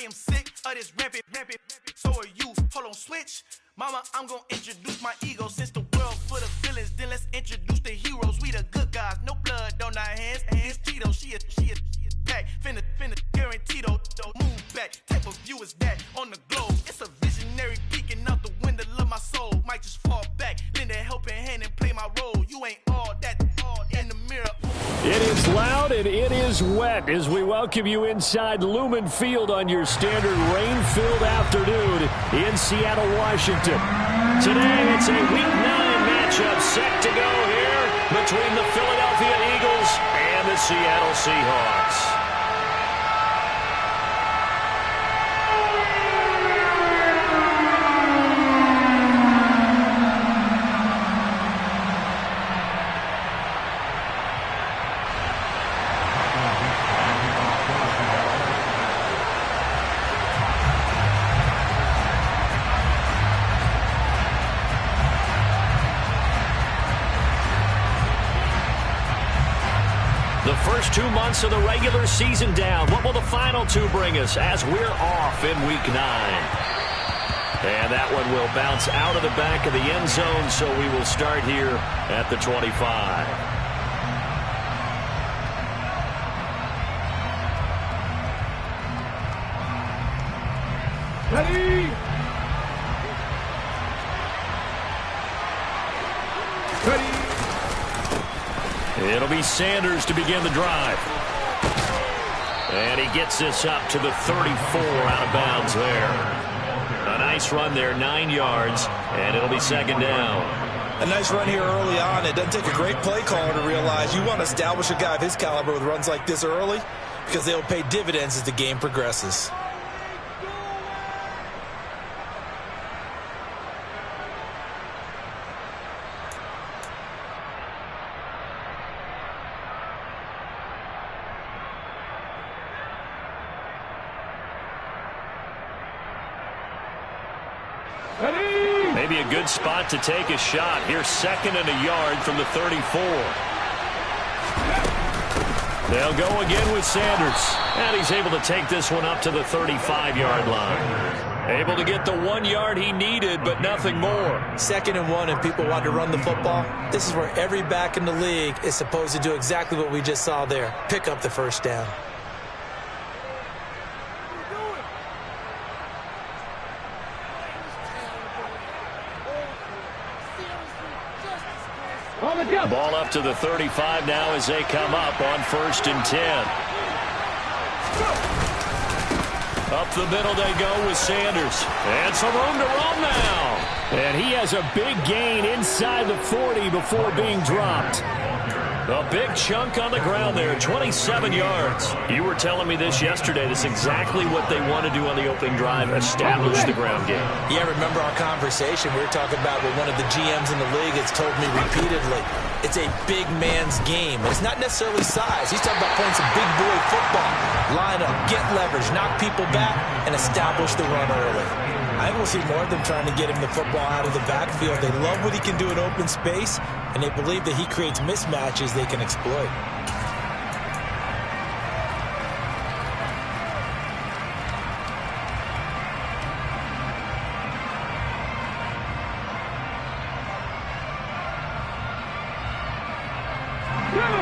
am sick of this rampant. So are you. Hold on, switch. Mama, I'm gonna introduce my ego. Since the world full of villains, then let's introduce the heroes. We the good guys, no blood on our hands. Hands Tito, she is back. Finna guarantee though. Move back. Type of view is that on the globe? It's a visionary peeking out the window of my soul. Might just fall back, lend a helping hand and play my role. You ain't all that in the mirror. It is loud and it is wet as we welcome you inside Lumen Field on your standard rain-filled afternoon in Seattle, Washington. Today it's a Week 9 matchup set to go here between the Philadelphia Eagles and the Seattle Seahawks. The first 2 months of the regular season down. What will the final two bring us as we're off in Week 9? And that one will bounce out of the back of the end zone, so we will start here at the 25. Ready? Ready? It'll be Sanders to begin the drive. And he gets this up to the 34 out of bounds there. A nice run there, 9 yards, and it'll be second down. A nice run here early on. It doesn't take a great play caller to realize you want to establish a guy of his caliber with runs like this early because they'll pay dividends as the game progresses. Maybe a good spot to take a shot. Here's second and a yard from the 34. They'll go again with Sanders. And he's able to take this one up to the 35-yard line. Able to get the 1 yard he needed, but nothing more. 2nd and 1 and people want to run the football. This is where every back in the league is supposed to do exactly what we just saw there. Pick up the first down. Ball up to the 35 now as they come up on 1st and 10. Up the middle they go with Sanders. And some room to run now. And he has a big gain inside the 40 before being dropped. A big chunk on the ground there, 27 yards. You were telling me this yesterday. This is exactly what they want to do on the opening drive, establish the ground game. Yeah, remember our conversation. We were talking about what one of the GMs in the league has told me repeatedly. It's a big man's game. It's not necessarily size. He's talking about playing some big boy football. Line up, get leverage, knock people back, and establish the run early. I think we'll see more of them trying to get him the football out of the backfield. They love what he can do in open space, and they believe that he creates mismatches they can exploit.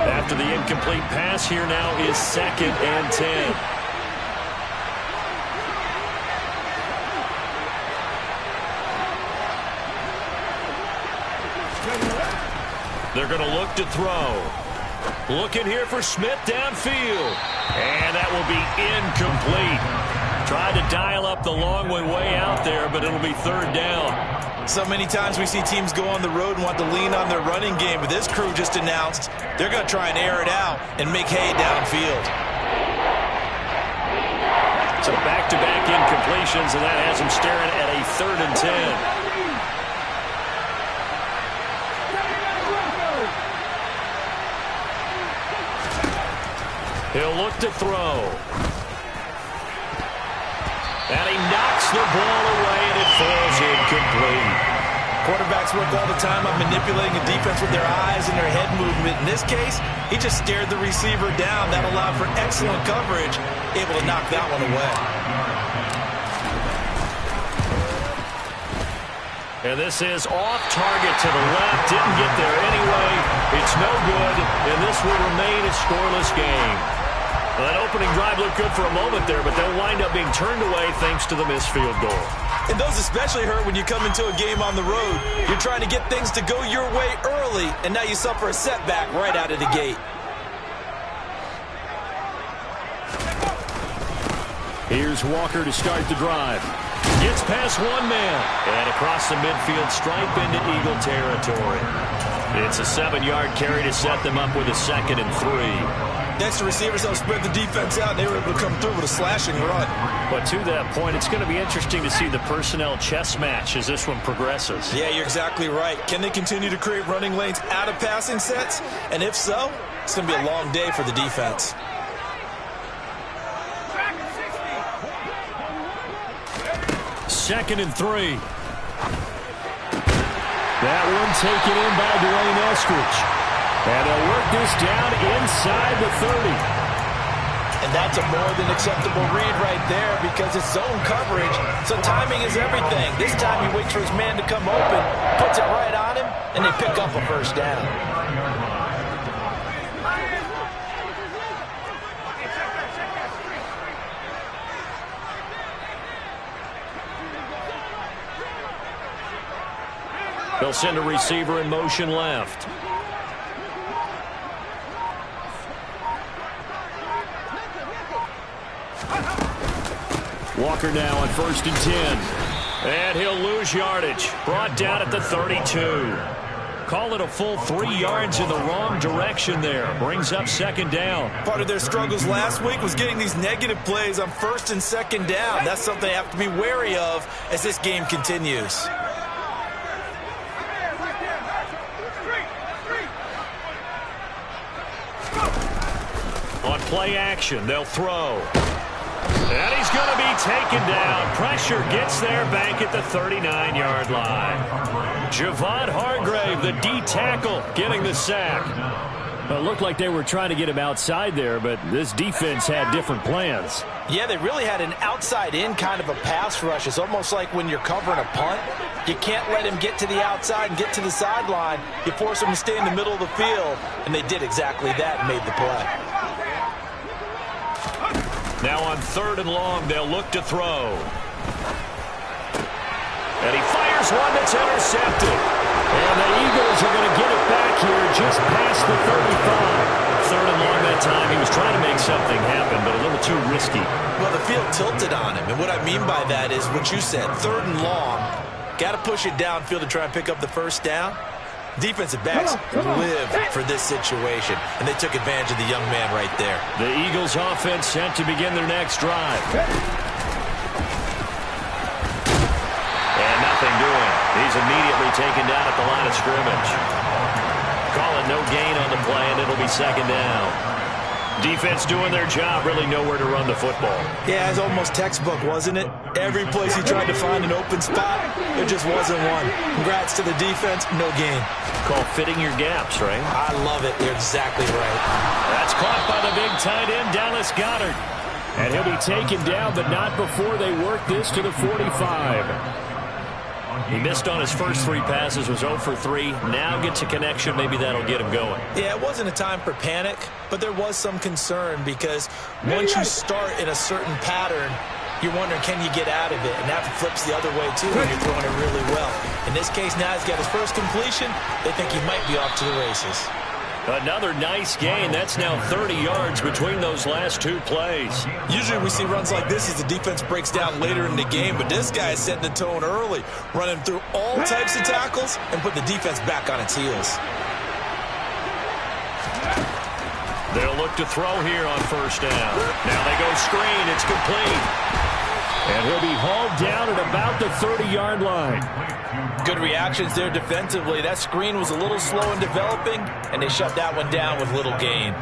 After the incomplete pass, here now is 2nd and 10. They're going to look to throw. Looking here for Smith downfield. And that will be incomplete. Tried to dial up the long way out there, but it'll be 3rd down. So many times we see teams go on the road and want to lean on their running game, but this crew just announced they're going to try and air it out and make hay downfield. So back-to-back incompletions, and that has them staring at a 3rd and 10. He'll look to throw. And he knocks the ball away, and it falls incomplete. Quarterbacks work all the time on manipulating a defense with their eyes and their head movement. In this case, he just stared the receiver down. That allowed for excellent coverage, able to knock that one away. And this is off target to the left. Didn't get there anyway. It's no good, and this will remain a scoreless game. Well, that opening drive looked good for a moment there, but they'll wind up being turned away thanks to the missed field goal. And those especially hurt when you come into a game on the road. You're trying to get things to go your way early, and now you suffer a setback right out of the gate. Here's Walker to start the drive. Gets past one man and across the midfield stripe into Eagle territory. It's a 7-yard carry to set them up with a 2nd and 3. Next, the receivers helped spread the defense out, and they were able to come through with a slashing run. But to that point, it's going to be interesting to see the personnel chess match as this one progresses. Yeah, you're exactly right. Can they continue to create running lanes out of passing sets? And if so, it's going to be a long day for the defense. Second and 3. That one taken in by Dwayne Eskridge. And they'll work this down inside the 30. And that's a more than acceptable read right there because it's zone coverage, so timing is everything. This time he waits for his man to come open, puts it right on him, and they pick up a first down. They'll send a receiver in motion left. Walker now on 1st and 10. And he'll lose yardage. Brought down at the 32. Call it a full 3 yards in the wrong direction there. Brings up 2nd down. Part of their struggles last week was getting these negative plays on 1st and 2nd down. That's something they have to be wary of as this game continues. On play action, they'll throw. And he's going to be taken down. Pressure gets there back at the 39-yard line. Javon Hargrave, the D tackle, getting the sack. Well, it looked like they were trying to get him outside there, but this defense had different plans. Yeah, they really had an outside-in kind of a pass rush. It's almost like when you're covering a punt. You can't let him get to the outside and get to the sideline. You force him to stay in the middle of the field, and they did exactly that and made the play. Now on 3rd and long, they'll look to throw. And he fires one that's intercepted. And the Eagles are going to get it back here just past the 35. 3rd and long that time. He was trying to make something happen, but a little too risky. Well, the field tilted on him. And what I mean by that is what you said, 3rd and long. Got to push it downfield to try and pick up the first down. Defensive backs live for this situation, and they took advantage of the young man right there. The Eagles offense set to begin their next drive. And nothing doing. He's immediately taken down at the line of scrimmage. Call it no gain on the play, and it'll be 2nd down. Defense doing their job, really nowhere to run the football. Yeah, it's almost textbook, wasn't it? Every place he tried to find an open spot, there just wasn't one. Congrats to the defense, no gain. Called fitting your gaps, right? I love it. You're exactly right. That's caught by the big tight end, Dallas Goedert. And he'll be taken down, but not before they work this to the 45. He missed on his first 3 passes, was 0 for 3. Now gets a connection. Maybe that'll get him going. Yeah, it wasn't a time for panic, but there was some concern because once you start in a certain pattern, you're wondering, can you get out of it? And that flips the other way, too, when you're throwing it really well. In this case, now he's got his first completion. They think he might be off to the races. Another nice gain. That's now 30 yards between those last 2 plays. Usually we see runs like this as the defense breaks down later in the game, but this guy is setting the tone early, running through all types of tackles and put the defense back on its heels. They'll look to throw here on 1st down. Now they go screen. It's complete. And he'll be hauled down at about the 30-yard line. Good reactions there defensively. That screen was a little slow in developing, and they shut that one down with little gain.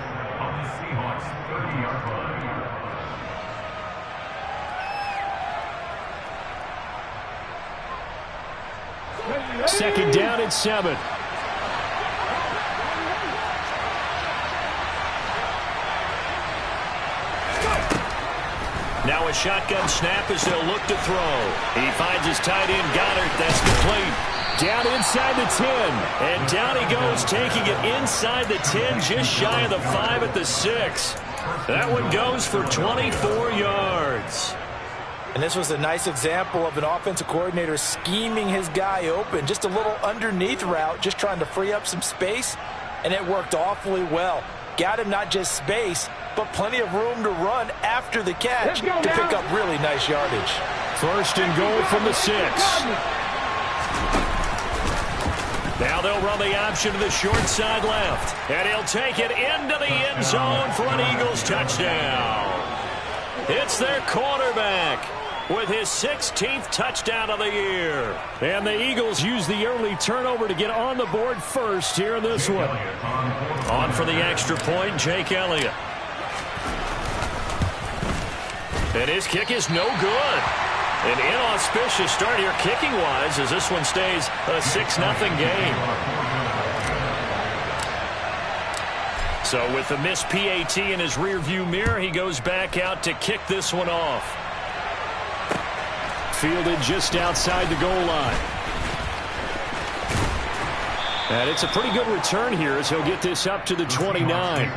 Second down and 7. Now a a shotgun snap as they'll look to throw. He finds his tight end, Goddard. That's complete. Down inside the 10. And down he goes, taking it inside the 10, just shy of the 5 at the 6. That one goes for 24 yards. And this was a nice example of an offensive coordinator scheming his guy open. Just a little underneath route, just trying to free up some space, and it worked awfully well. Got him not just space, but plenty of room to run after the catch to pick up really nice yardage. First and goal from the 6. Now they'll run the option to the short side left. And he'll take it into the end zone for an Eagles touchdown. It's their quarterback with his 16th touchdown of the year. And the Eagles use the early turnover to get on the board first here in this one. On for the extra point, Jake Elliott. And his kick is no good. An inauspicious start here kicking-wise as this one stays a 6-0 game. So with the missed PAT in his rearview mirror, he goes back out to kick this one off. Fielded just outside the goal line. And it's a pretty good return here as he'll get this up to the 29.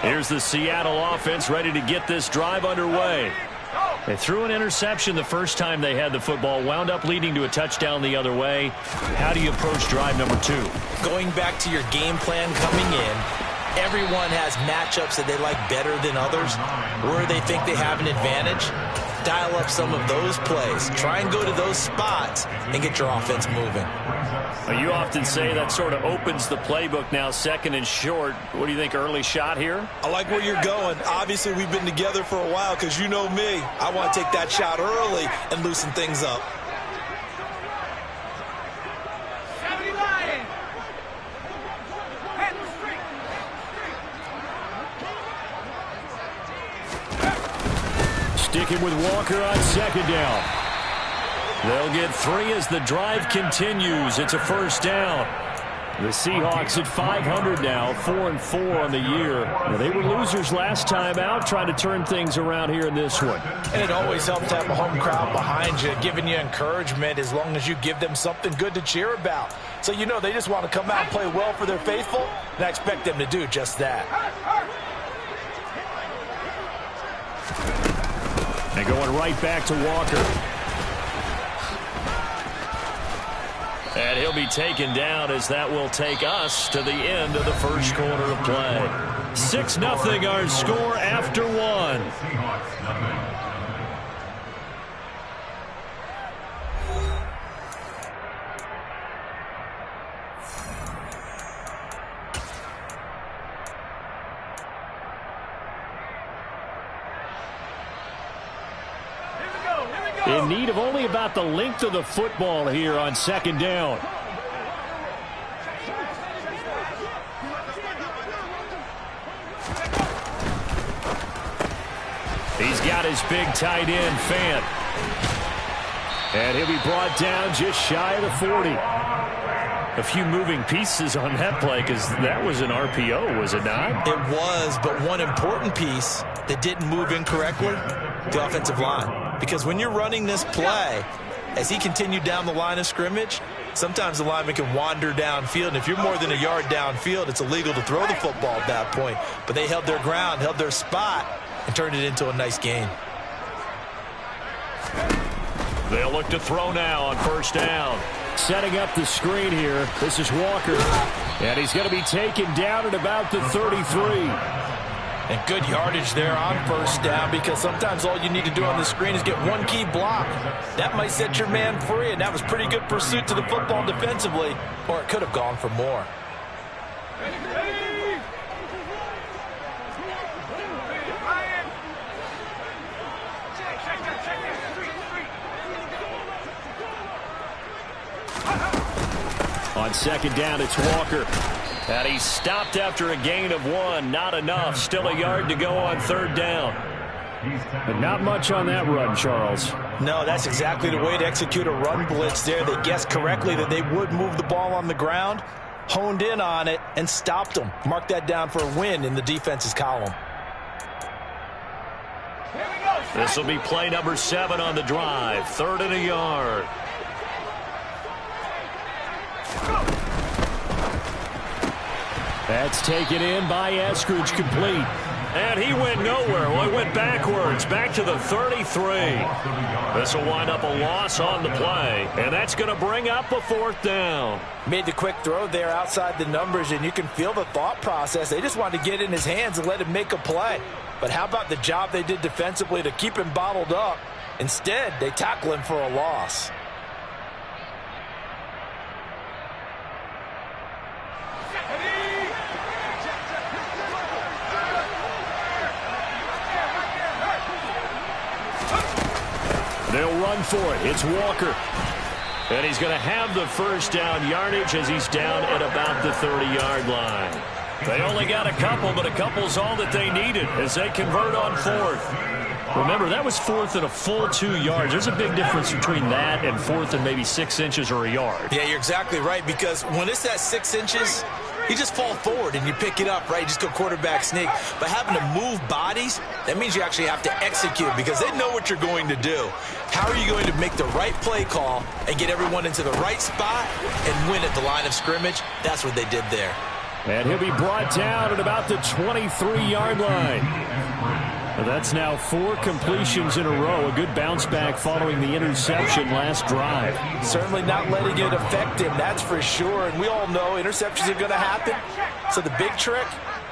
Here's the Seattle offense ready to get this drive underway. They threw an interception the first time they had the football, wound up leading to a touchdown the other way. How do you approach drive number 2? Going back to your game plan coming in, everyone has matchups that they like better than others, where they think they have an advantage. Dial up some of those plays. Try and go to those spots and get your offense moving. You often say that sort of opens the playbook now, second and short. What do you think, early shot here? I like where you're going. Obviously, we've been together for a while because you know me. I want to take that shot early and loosen things up. Sticking with Walker on second down. They'll get 3 as the drive continues. It's a first down. The Seahawks at 500 now, 4-4 on the year. Now, they were losers last time out, trying to turn things around here in this one. And it always helps to have a home crowd behind you, giving you encouragement as long as you give them something good to cheer about. So you know they just want to come out and play well for their faithful, and I expect them to do just that. And going right back to Walker. And he'll be taken down as that will take us to the end of the first quarter of play. 6-0 our score after 1. In need of only about the length of the football here on second down. He's got his big tight end, Fant. And he'll be brought down just shy of the 40. A few moving pieces on that play because that was an RPO, was it not? It was, but one important piece that didn't move incorrectly, the offensive line. Because when you're running this play, as he continued down the line of scrimmage, sometimes the lineman can wander downfield. And if you're more than a yard downfield, it's illegal to throw the football at that point. But they held their ground, held their spot, and turned it into a nice gain. They'll look to throw now on first down. Setting up the screen here. This is Walker. And he's going to be taken down at about the 33. And good yardage there on first down because sometimes all you need to do on the screen is get one key block. That might set your man free, and that was pretty good pursuit to the football defensively, or it could have gone for more. On second down, it's Walker. And he's stopped after a gain of 1. Not enough. Still a yard to go on third down. But not much on that run, Charles. No, that's exactly the way to execute a run blitz there. They guessed correctly that they would move the ball on the ground, honed in on it, and stopped them. Mark that down for a win in the defense's column. This will be play number 7 on the drive. 3rd and a yard. That's taken in by Eskridge, complete. And he went nowhere. Well, he went backwards, back to the 33. This will wind up a loss on the play, and that's going to bring up a 4th down. Made the quick throw there outside the numbers, and you can feel the thought process. They just wanted to get in his hands and let him make a play. But how about the job they did defensively to keep him bottled up? Instead, they tackle him for a loss. They'll run for it. It's Walker. And he's going to have the first down yardage as he's down at about the 30-yard line. They only got a couple, but a couple's all that they needed as they convert on 4th. Remember, that was 4th and a full 2 yards. There's a big difference between that and 4th and maybe 6 inches or a yard. Yeah, you're exactly right, because when it's at 6 inches, you just fall forward and you pick it up, right? You just go quarterback sneak. But having to move bodies, that means you actually have to execute because they know what you're going to do. How are you going to make the right play call and get everyone into the right spot and win at the line of scrimmage? That's what they did there. And he'll be brought down at about the 23-yard line. That's now 4 completions in a row. A good bounce back following the interception last drive. Certainly not letting it affect him, that's for sure. And we all know interceptions are going to happen. So the big trick,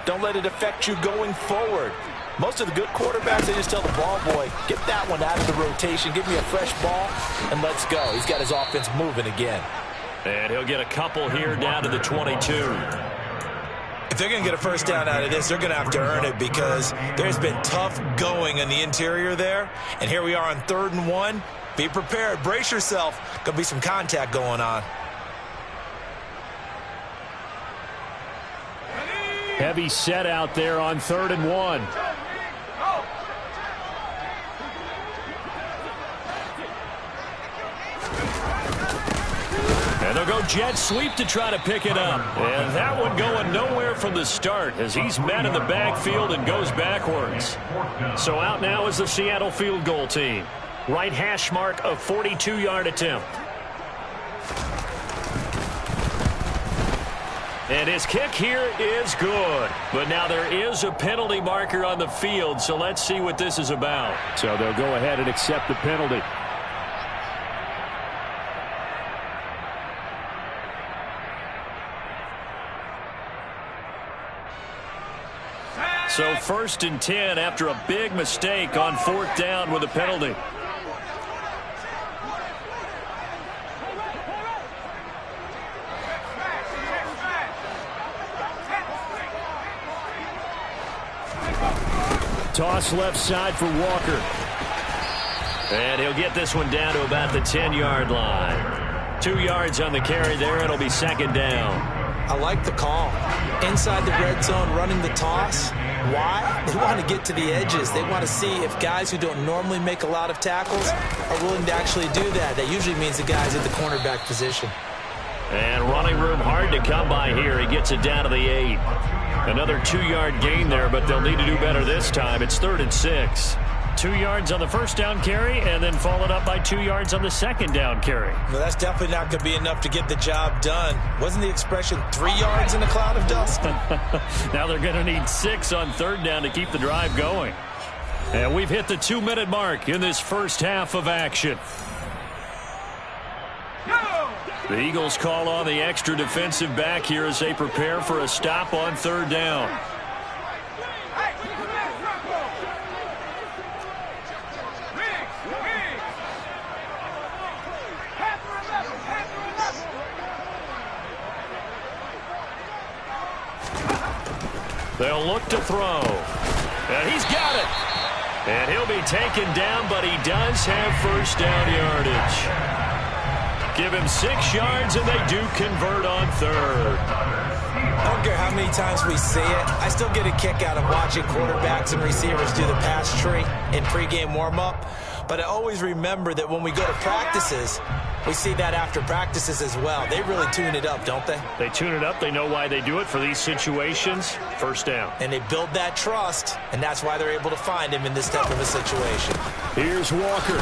don't let it affect you going forward. Most of the good quarterbacks, they just tell the ball boy, get that one out of the rotation, give me a fresh ball, and let's go. He's got his offense moving again. And he'll get a couple here down to the 22. If they're going to get a first down out of this, they're going to have to earn it because there's been tough going in the interior there. And here we are on 3rd and 1. Be prepared. Brace yourself. Going to be some contact going on. Heavy set out there on 3rd and 1. And they'll go jet sweep to try to pick it up. And that one going nowhere from the start as he's met in the backfield and goes backwards. So out now is the Seattle field goal team. Right hash mark, a 42-yard attempt. And his kick here is good. But now there is a penalty marker on the field, so let's see what this is about. So they'll go ahead and accept the penalty. So 1st and 10 after a big mistake on 4th down with a penalty. Toss left side for Walker. And he'll get this one down to about the 10-yard line. 2 yards on the carry there. It'll be 2nd down. I like the call. Inside the red zone, running the toss. Why? They want to get to the edges. They want to see if guys who don't normally make a lot of tackles are willing to actually do that. That usually means the guys at the cornerback position. And running room hard to come by here. He gets it down to the 8. Another 2-yard gain there, but they'll need to do better this time. It's 3rd and 6. 2 yards on the first down carry and then followed up by 2 yards on the second down carry. Well, that's definitely not going to be enough to get the job done. Wasn't the expression 3 yards in a cloud of dust? Now they're going to need 6 on 3rd down to keep the drive going. And we've hit the 2-minute mark in this first half of action. The Eagles call on the extra defensive back here as they prepare for a stop on 3rd down. They'll look to throw. And he's got it. And he'll be taken down, but he does have first down yardage. Give him 6 yards, and they do convert on 3rd. I don't care how many times we see it. I still get a kick out of watching quarterbacks and receivers do the pass tree in pregame warm-up. But I always remember that when we go to practices, we see that after practices as well. They really tune it up, don't they? They tune it up. They know why they do it for these situations. First down. And they build that trust, and that's why they're able to find him in this type of a situation. Here's Walker.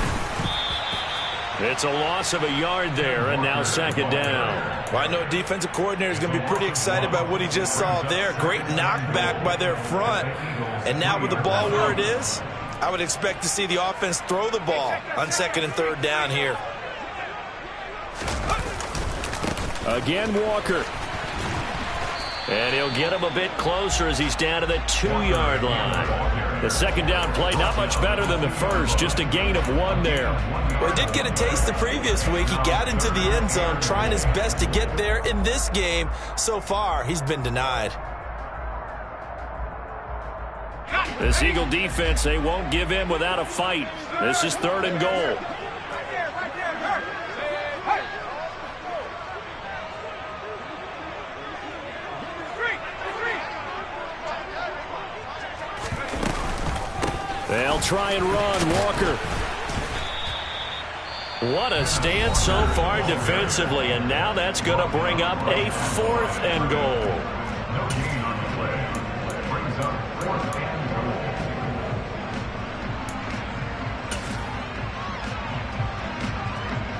It's a loss of a yard there, and now second down. Well, I know defensive coordinator is going to be pretty excited about what he just saw there. Great knockback by their front. And now with the ball where it is, I would expect to see the offense throw the ball on second and third down here. Again, Walker. And he'll get him a bit closer as he's down to the 2-yard line. The second down play, not much better than the first, just a gain of 1 there. Well, he did get a taste the previous week. He got into the end zone, trying his best to get there in this game. So far, he's been denied. This Eagle defense, they won't give in without a fight. This is 3rd and goal. They'll try and run. Walker. What a stand so far defensively, and now that's going to bring up a 4th and goal.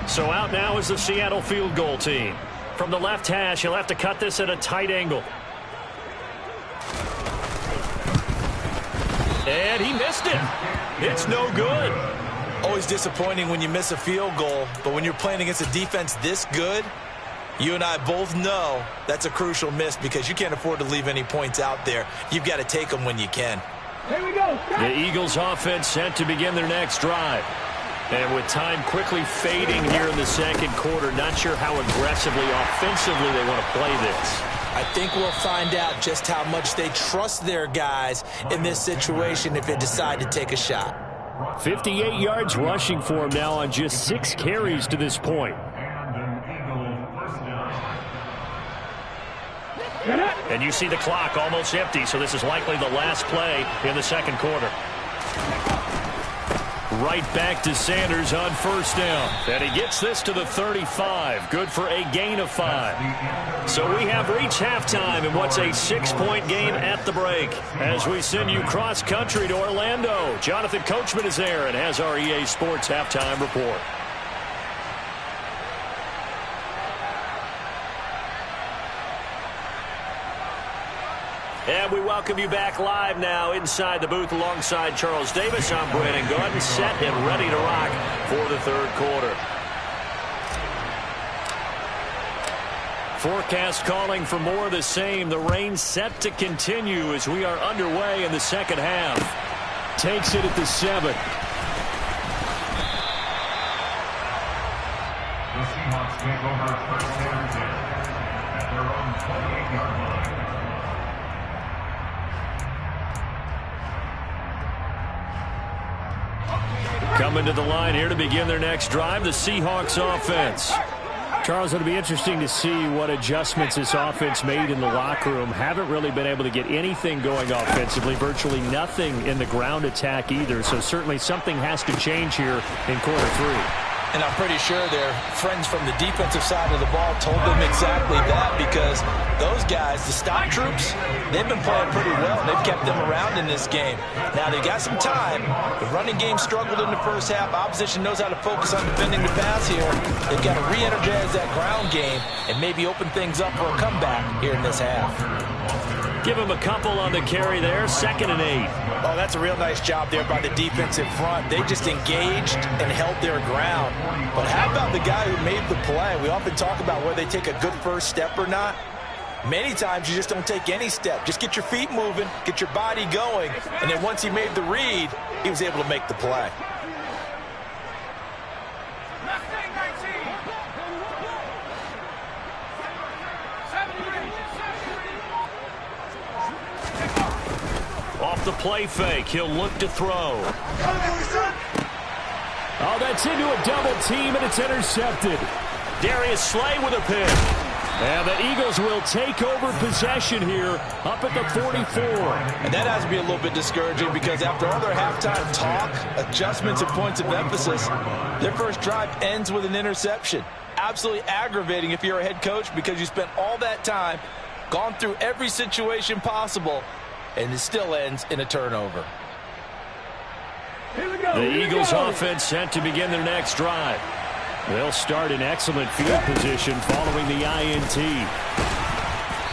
So out now is the Seattle field goal team. From the left hash, he'll have to cut this at a tight angle. And he missed it. It's no good. Always disappointing when you miss a field goal, but when you're playing against a defense this good, you and I both know that's a crucial miss because you can't afford to leave any points out there. You've got to take them when you can. Here we go. The Eagles offense set to begin their next drive. And with time quickly fading here in the second quarter, not sure how aggressively, offensively they want to play this. I think we'll find out just how much they trust their guys in this situation if they decide to take a shot. 58 yards rushing for him now on just 6 carries to this point. And you see the clock almost empty, so this is likely the last play in the second quarter. Right back to Sanders on first down. And he gets this to the 35. Good for a gain of 5. So we have reached halftime in what's a 6-point game at the break. As we send you cross-country to Orlando, Jonathan Coachman is there and has our EA Sports halftime report. And we welcome you back live now inside the booth alongside Charles Davis. I'm Brandon Gordon, set and ready to rock for the third quarter. Forecast calling for more of the same. The rain set to continue as we are underway in the second half. Takes it at the 7. The Seahawks take over first down at their own 28-yard line. Coming to the line here to begin their next drive, the Seahawks offense. Charles, it'll be interesting to see what adjustments this offense made in the locker room. Haven't really been able to get anything going offensively, virtually nothing in the ground attack either. So certainly something has to change here in quarter 3. And I'm pretty sure their friends from the defensive side of the ball told them exactly that, because those guys, the stop troops, they've been playing pretty well. They've kept them around in this game. Now, they've got some time. The running game struggled in the first half. Opposition knows how to focus on defending the pass here. They've got to re-energize that ground game and maybe open things up for a comeback here in this half. Give him a couple on the carry there, 2nd and 8. Oh, that's a real nice job there by the defensive front. They just engaged and held their ground. But how about the guy who made the play? We often talk about whether they take a good first step or not. Many times you just don't take any step. Just get your feet moving, get your body going, and then once he made the read, he was able to make the play. Off the play fake, he'll look to throw. Oh, that's into a double team, and it's intercepted. Darius Slay with a pick. And the Eagles will take over possession here up at the 44. And that has to be a little bit discouraging because after all their halftime talk, adjustments and points of emphasis, their first drive ends with an interception. Absolutely aggravating if you're a head coach because you spent all that time, gone through every situation possible, and it still ends in a turnover. The Eagles offense set to begin their next drive. They'll start in excellent field position following the INT.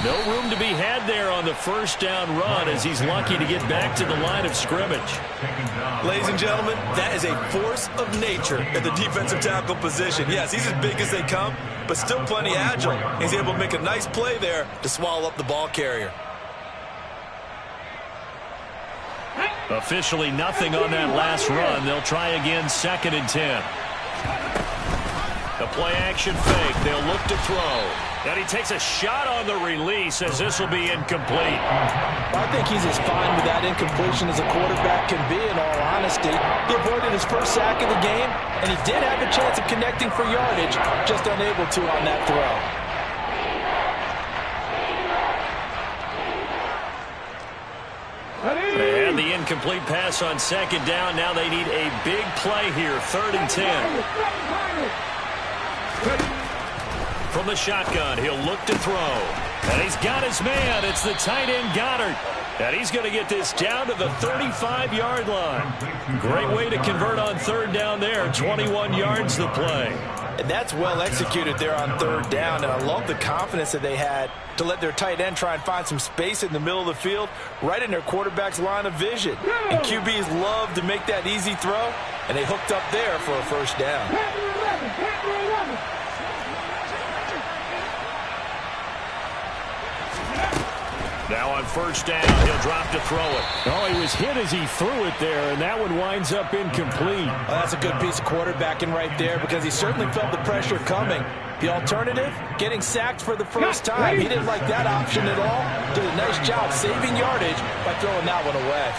No room to be had there on the first down run as he's lucky to get back to the line of scrimmage. Ladies and gentlemen, that is a force of nature at the defensive tackle position. Yes, he's as big as they come, but still plenty agile. He's able to make a nice play there to swallow up the ball carrier. Officially nothing on that last run. They'll try again 2nd and 10. The play-action fake. They'll look to throw. And he takes a shot on the release as this will be incomplete. I think he's as fine with that incompletion as a quarterback can be, in all honesty. He avoided his first sack of the game, and he did have a chance of connecting for yardage, just unable to on that throw. They had the incomplete pass on 2nd down. Now they need a big play here, 3rd and 10. From the shotgun, he'll look to throw. And he's got his man. It's the tight end, Goddard. And he's going to get this down to the 35-yard line. Great way to convert on 3rd down there. 21 yards the play. And that's well executed there on 3rd down. And I love the confidence that they had to let their tight end try and find some space in the middle of the field, right in their quarterback's line of vision. And QBs love to make that easy throw, and they hooked up there for a first down. Now on 1st down, he'll drop to throw it. Oh, he was hit as he threw it there, and that one winds up incomplete. Well, that's a good piece of quarterbacking right there because he certainly felt the pressure coming. The alternative, getting sacked for the first time. He didn't like that option at all. Did a nice job saving yardage by throwing that one away.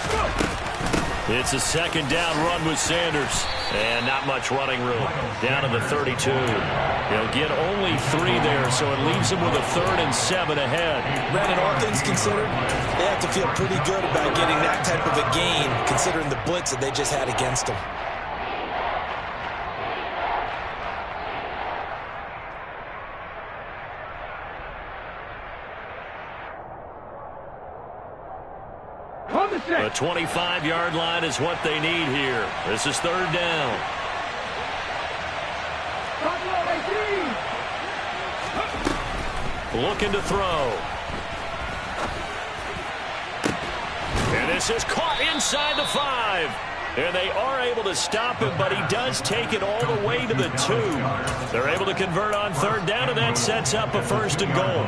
It's a 2nd down run with Sanders. And not much running room. Down to the 32. He'll get only 3 there, so it leaves him with a 3rd and 7 ahead. Brandon, all things considered, they have to feel pretty good about getting that type of a gain, considering the blitz that they just had against them. The 25-yard line is what they need here. This is 3rd down. Looking to throw. And this is caught inside the 5. And they are able to stop him, but he does take it all the way to the 2. They're able to convert on 3rd down, and that sets up a 1st and goal.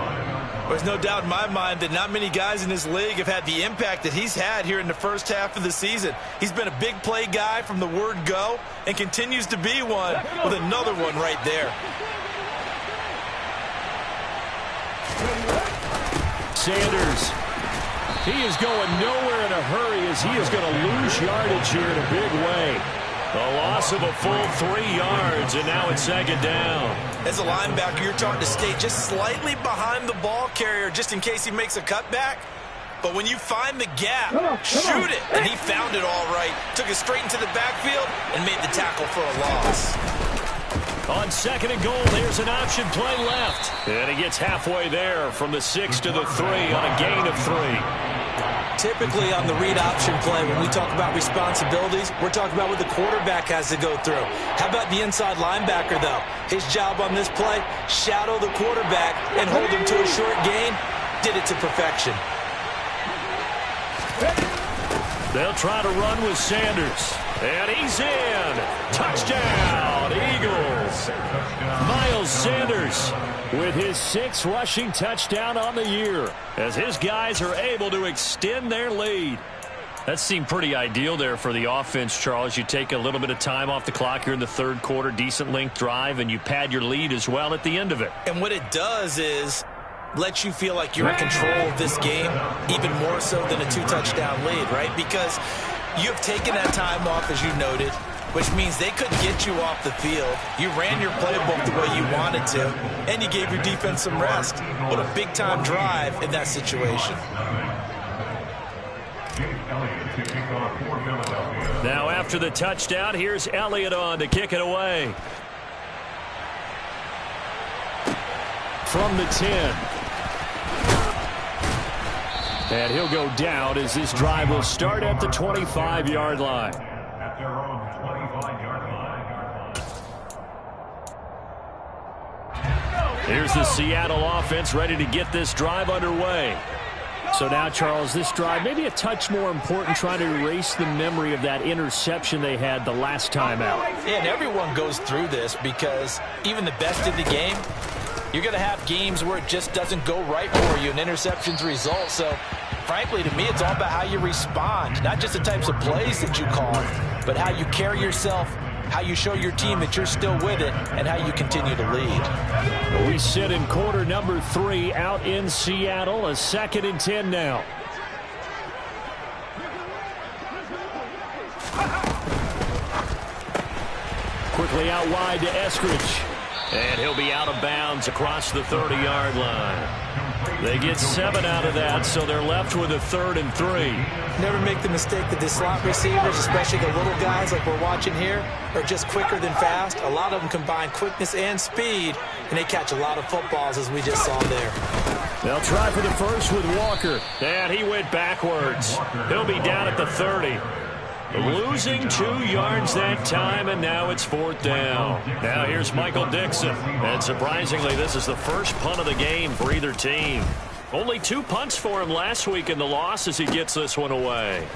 There's no doubt in my mind that not many guys in this league have had the impact that he's had here in the first half of the season. He's been a big play guy from the word go and continues to be one with another one right there. Sanders. He is going nowhere in a hurry as he is going to lose yardage here in a big way. A loss of a full 3 yards, and now it's 2nd down. As a linebacker, you're taught to stay just slightly behind the ball carrier just in case he makes a cutback. But when you find the gap, shoot it. And he found it all right. Took it straight into the backfield and made the tackle for a loss. On 2nd and goal, there's an option play left. And he gets halfway there from the 6 to the 3 on a gain of 3. Typically on the read option play, when we talk about responsibilities, we're talking about what the quarterback has to go through. How about the inside linebacker, though? His job on this play, shadow the quarterback and hold him to a short gain. Did it to perfection. They'll try to run with Sanders. And he's in. Touchdown, Eagles. Miles Sanders with his 6th rushing touchdown on the year as his guys are able to extend their lead. That seemed pretty ideal there for the offense, Charles. You take a little bit of time off the clock here in the 3rd quarter, decent length drive, and you pad your lead as well at the end of it. And what it does is let you feel like you're in control of this game, even more so than a 2-touchdown lead, right? Because you have taken that time off, as you noted, which means they couldn't get you off the field. You ran your playbook the way you wanted to, and you gave your defense some rest. What a big-time drive in that situation. Now after the touchdown, here's Elliott on to kick it away. From the 10. And he'll go down as this drive will start at the 25-yard line. At their own 25-yard line. Here's the Seattle offense ready to get this drive underway. So now, Charles, this drive maybe a touch more important, trying to erase the memory of that interception they had the last time out. Yeah, and everyone goes through this because even the best in the game, you're going to have games where it just doesn't go right for you, and interceptions result. So, frankly, to me, it's all about how you respond, not just the types of plays that you call, but how you carry yourself, how you show your team that you're still with it, and how you continue to lead. We sit in quarter number 3 out in Seattle, a 2nd and 10 now. Quickly out wide to Eskridge. And he'll be out of bounds across the 30-yard line. They get 7 out of that, so they're left with a 3rd and 3. Never make the mistake that the slot receivers, especially the little guys like we're watching here, are just quicker than fast. A lot of them combine quickness and speed, and they catch a lot of footballs, as we just saw there. They'll try for the first with Walker. And he went backwards. He'll be down at the 30. Losing 2 yards that time, and now it's 4th down. Now here's Michael Dixon. And surprisingly, this is the first punt of the game for either team. Only 2 punts for him last week in the loss as he gets this one away.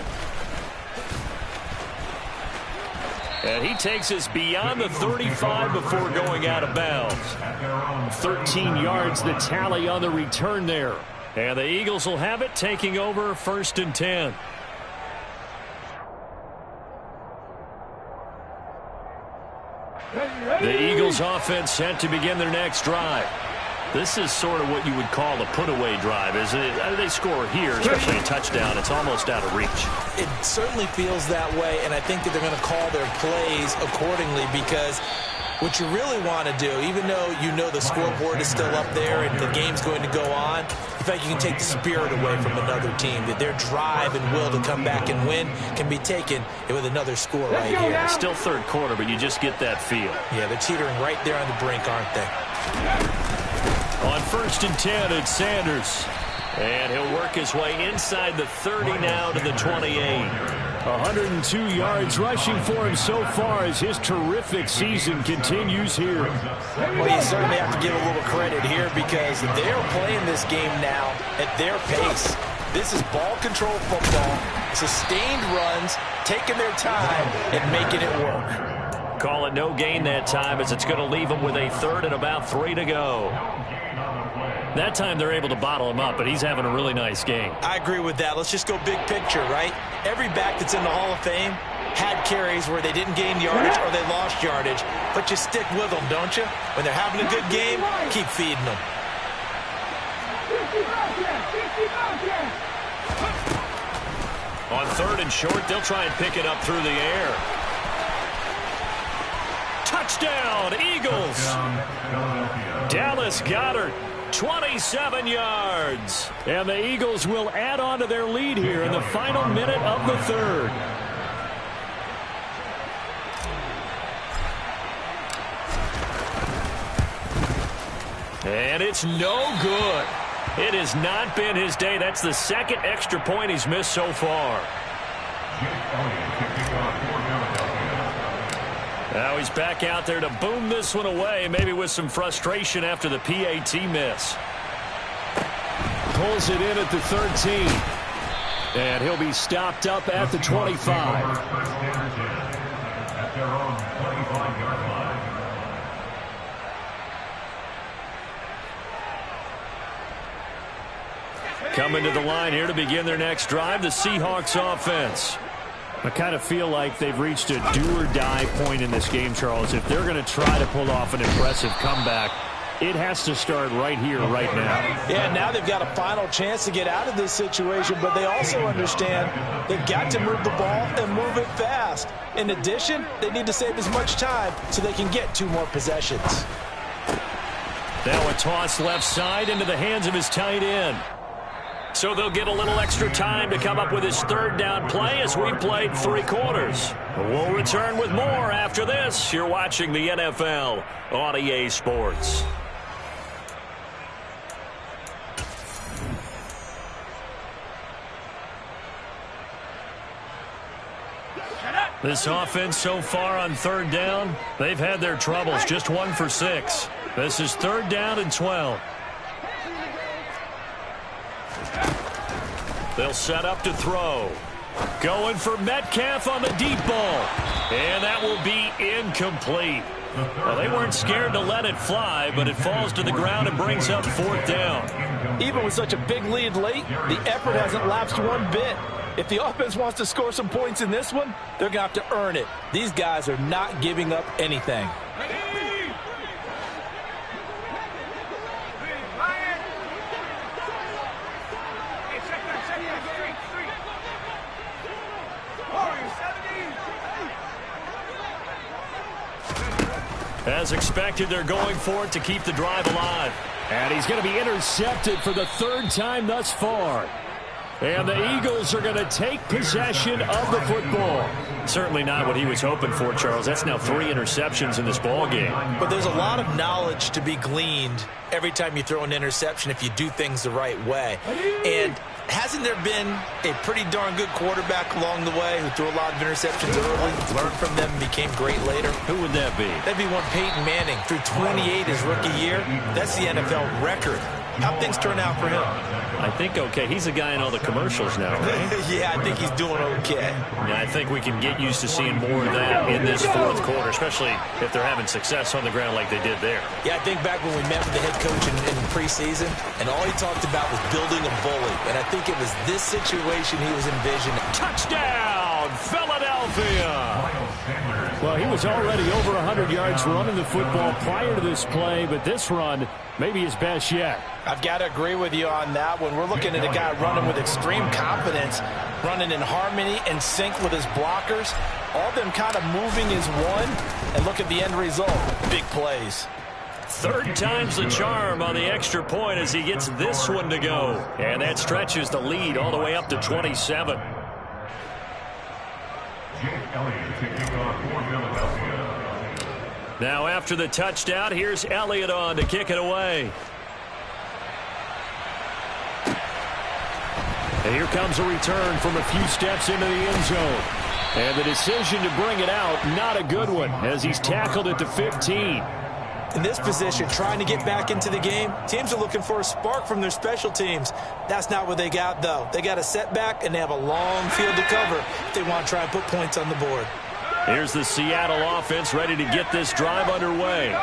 And he takes us beyond the 35 before going out of bounds. 13 yards the tally on the return there. And the Eagles will have it, taking over 1st and 10. The Eagles offense set to begin their next drive. This is sort of what you would call a put-away drive, isn't it? They score here, especially a touchdown. It's almost out of reach. It certainly feels that way, and I think that they're going to call their plays accordingly, because what you really want to do, even though you know the scoreboard is still up there and the game's going to go on, in fact, you can take the spirit away from another team, that their drive and will to come back and win can be taken with another score right here. It's still 3rd quarter, but you just get that feel. Yeah, they're teetering right there on the brink, aren't they? On 1st and 10, it's Sanders. And he'll work his way inside the 30 now to the 28. 102 yards rushing for him so far as his terrific season continues here. Well, you certainly have to give a little credit here because they're playing this game now at their pace. This is ball control football, sustained runs, taking their time and making it work. Call it no gain that time as it's going to leave him with a 3rd and about 3 to go. That time they're able to bottle him up, but he's having a really nice game. I agree with that. Let's just go big picture, right? Every back that's in the Hall of Fame had carries where they didn't gain yardage or they lost yardage, but you stick with them, don't you? When they're having a good game, keep feeding them. On 3rd and short, they'll try and pick it up through the air. Touchdown, Eagles! Dallas Goedert, 27 yards. And the Eagles will add on to their lead here in the final minute of the 3rd. And it's no good. It has not been his day. That's the 2nd extra point he's missed so far. Now he's back out there to boom this one away, maybe with some frustration after the PAT miss. Pulls it in at the 13. And he'll be stopped up at the 25. At their own 25-yard line. Coming to the line here to begin their next drive, the Seahawks offense. I kind of feel like they've reached a do-or-die point in this game, Charles. If they're going to try to pull off an impressive comeback, It has to start right here, right now. Yeah, now they've got a final chance to get out of this situation, but they also understand they've got to move the ball and move it fast. In addition, they need to save as much time so they can get 2 more possessions. Now a toss left side into the hands of his tight end. So they'll get a little extra time to come up with his 3rd down play as we played 3 quarters. We'll return with more after this. You're watching the NFL on EA Sports. This offense so far on 3rd down, they've had their troubles. Just 1 for 6. This is 3rd down and 12. They'll set up to throw. Going for Metcalf on the deep ball. And that will be incomplete. Well, they weren't scared to let it fly, but it falls to the ground and brings up 4th down. Even with such a big lead late, the effort hasn't lapsed one bit. If the offense wants to score some points in this one, they're going to have to earn it. These guys are not giving up anything. As expected, they're going for it to keep the drive alive. And he's going to be intercepted for the 3rd time thus far. And the Eagles are going to take possession of the football. Certainly not what he was hoping for, Charles. That's now 3 interceptions in this ball game. But there's a lot of knowledge to be gleaned every time you throw an interception if you do things the right way. And hasn't there been a pretty darn good quarterback along the way who threw a lot of interceptions early, learned from them, and became great later? Who would that be? That'd be one Peyton Manning. Threw 28 his rookie year. That's the NFL record. How'd things turn out for him? I think okay. He's a guy in all the commercials now, right? Yeah, I think he's doing okay. Yeah, I think we can get used to seeing more of that in this 4th quarter, especially if they're having success on the ground like they did there. Yeah, I think back when we met with the head coach in preseason, and all he talked about was building a bully. And I think it was this situation he was envisioning. Touchdown, Philadelphia! Well, he was already over 100 yards running the football prior to this play, but this run may be his best yet. I've got to agree with you on that one. We're looking at a guy running with extreme confidence, running in harmony and sync with his blockers. All of them kind of moving as one. And look at the end result. Big plays. 3rd time's the charm on the extra point as he gets this one to go. And that stretches the lead all the way up to 27. Now after the touchdown, here's Elliott on to kick it away. And here comes a return from a few steps into the end zone. And the decision to bring it out, not a good one, as he's tackled at the 15. In this position, trying to get back into the game, teams are looking for a spark from their special teams. That's not what they got, though. They got a setback, and they have a long field to cover if they want to try and put points on the board. Here's the Seattle offense ready to get this drive underway.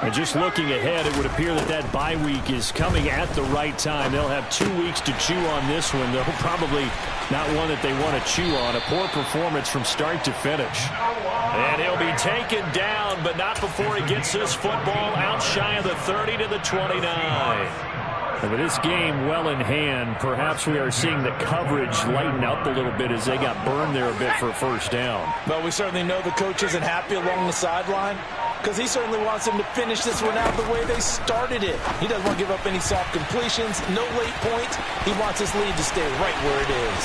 And just looking ahead, it would appear that that bye week is coming at the right time. They'll have 2 weeks to chew on this one, though probably not one that they want to chew on. A poor performance from start to finish. And he'll be taken down, but not before he gets this football out shy of the 30 to the 29. And with this game well in hand, perhaps we are seeing the coverage lighten up a little bit as they got burned there a bit for a 1st down. Well, we certainly know the coach isn't happy along the sideline because he certainly wants them to finish this one out the way they started it. He doesn't want to give up any soft completions, no late points. He wants his lead to stay right where it is.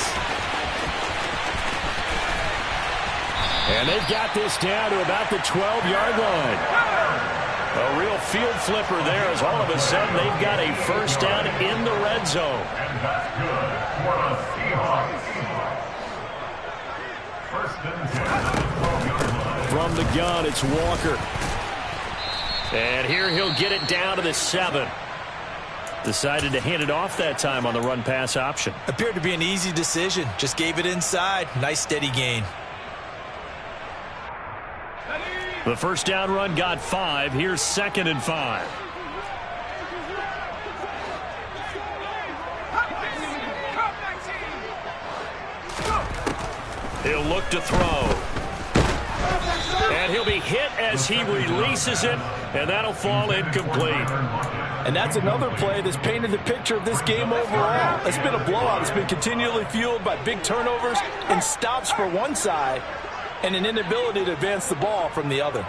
And they've got this down to about the 12-yard line. A real field flipper there as all of a sudden they've got a 1st down in the red zone. And that's good for the Seahawks. 1st and 10 on the 12-yard line. From the gun, it's Walker. And here he'll get it down to the 7. Decided to hand it off that time on the run-pass option. Appeared to be an easy decision. Just gave it inside. Nice steady gain. The 1st down run got 5. Here's 2nd and 5. He'll look to throw. And he'll be hit as he releases it, and that'll fall incomplete. And that's another play that's painted the picture of this game overall. It's been a blowout. It's been continually fueled by big turnovers and stops for one side and an inability to advance the ball from the other.